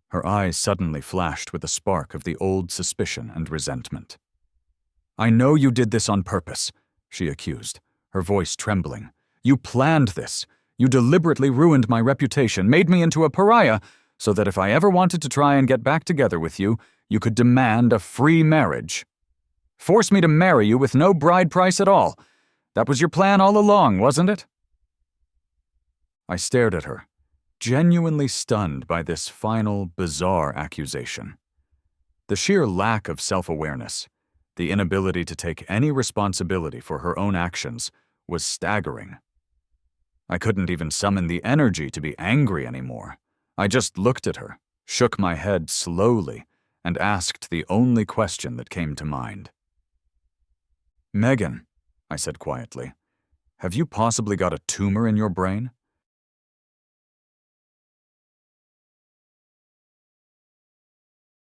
Her eyes suddenly flashed with a spark of the old suspicion and resentment. "I know you did this on purpose," she accused, her voice trembling. "You planned this. You deliberately ruined my reputation, made me into a pariah, so that if I ever wanted to try and get back together with you, you could demand a free marriage. Force me to marry you with no bride price at all. That was your plan all along, wasn't it?" I stared at her, genuinely stunned by this final, bizarre accusation. The sheer lack of self-awareness, the inability to take any responsibility for her own actions, was staggering. I couldn't even summon the energy to be angry anymore. I just looked at her, shook my head slowly, and asked the only question that came to mind. "Megan," I said quietly, "have you possibly got a tumor in your brain?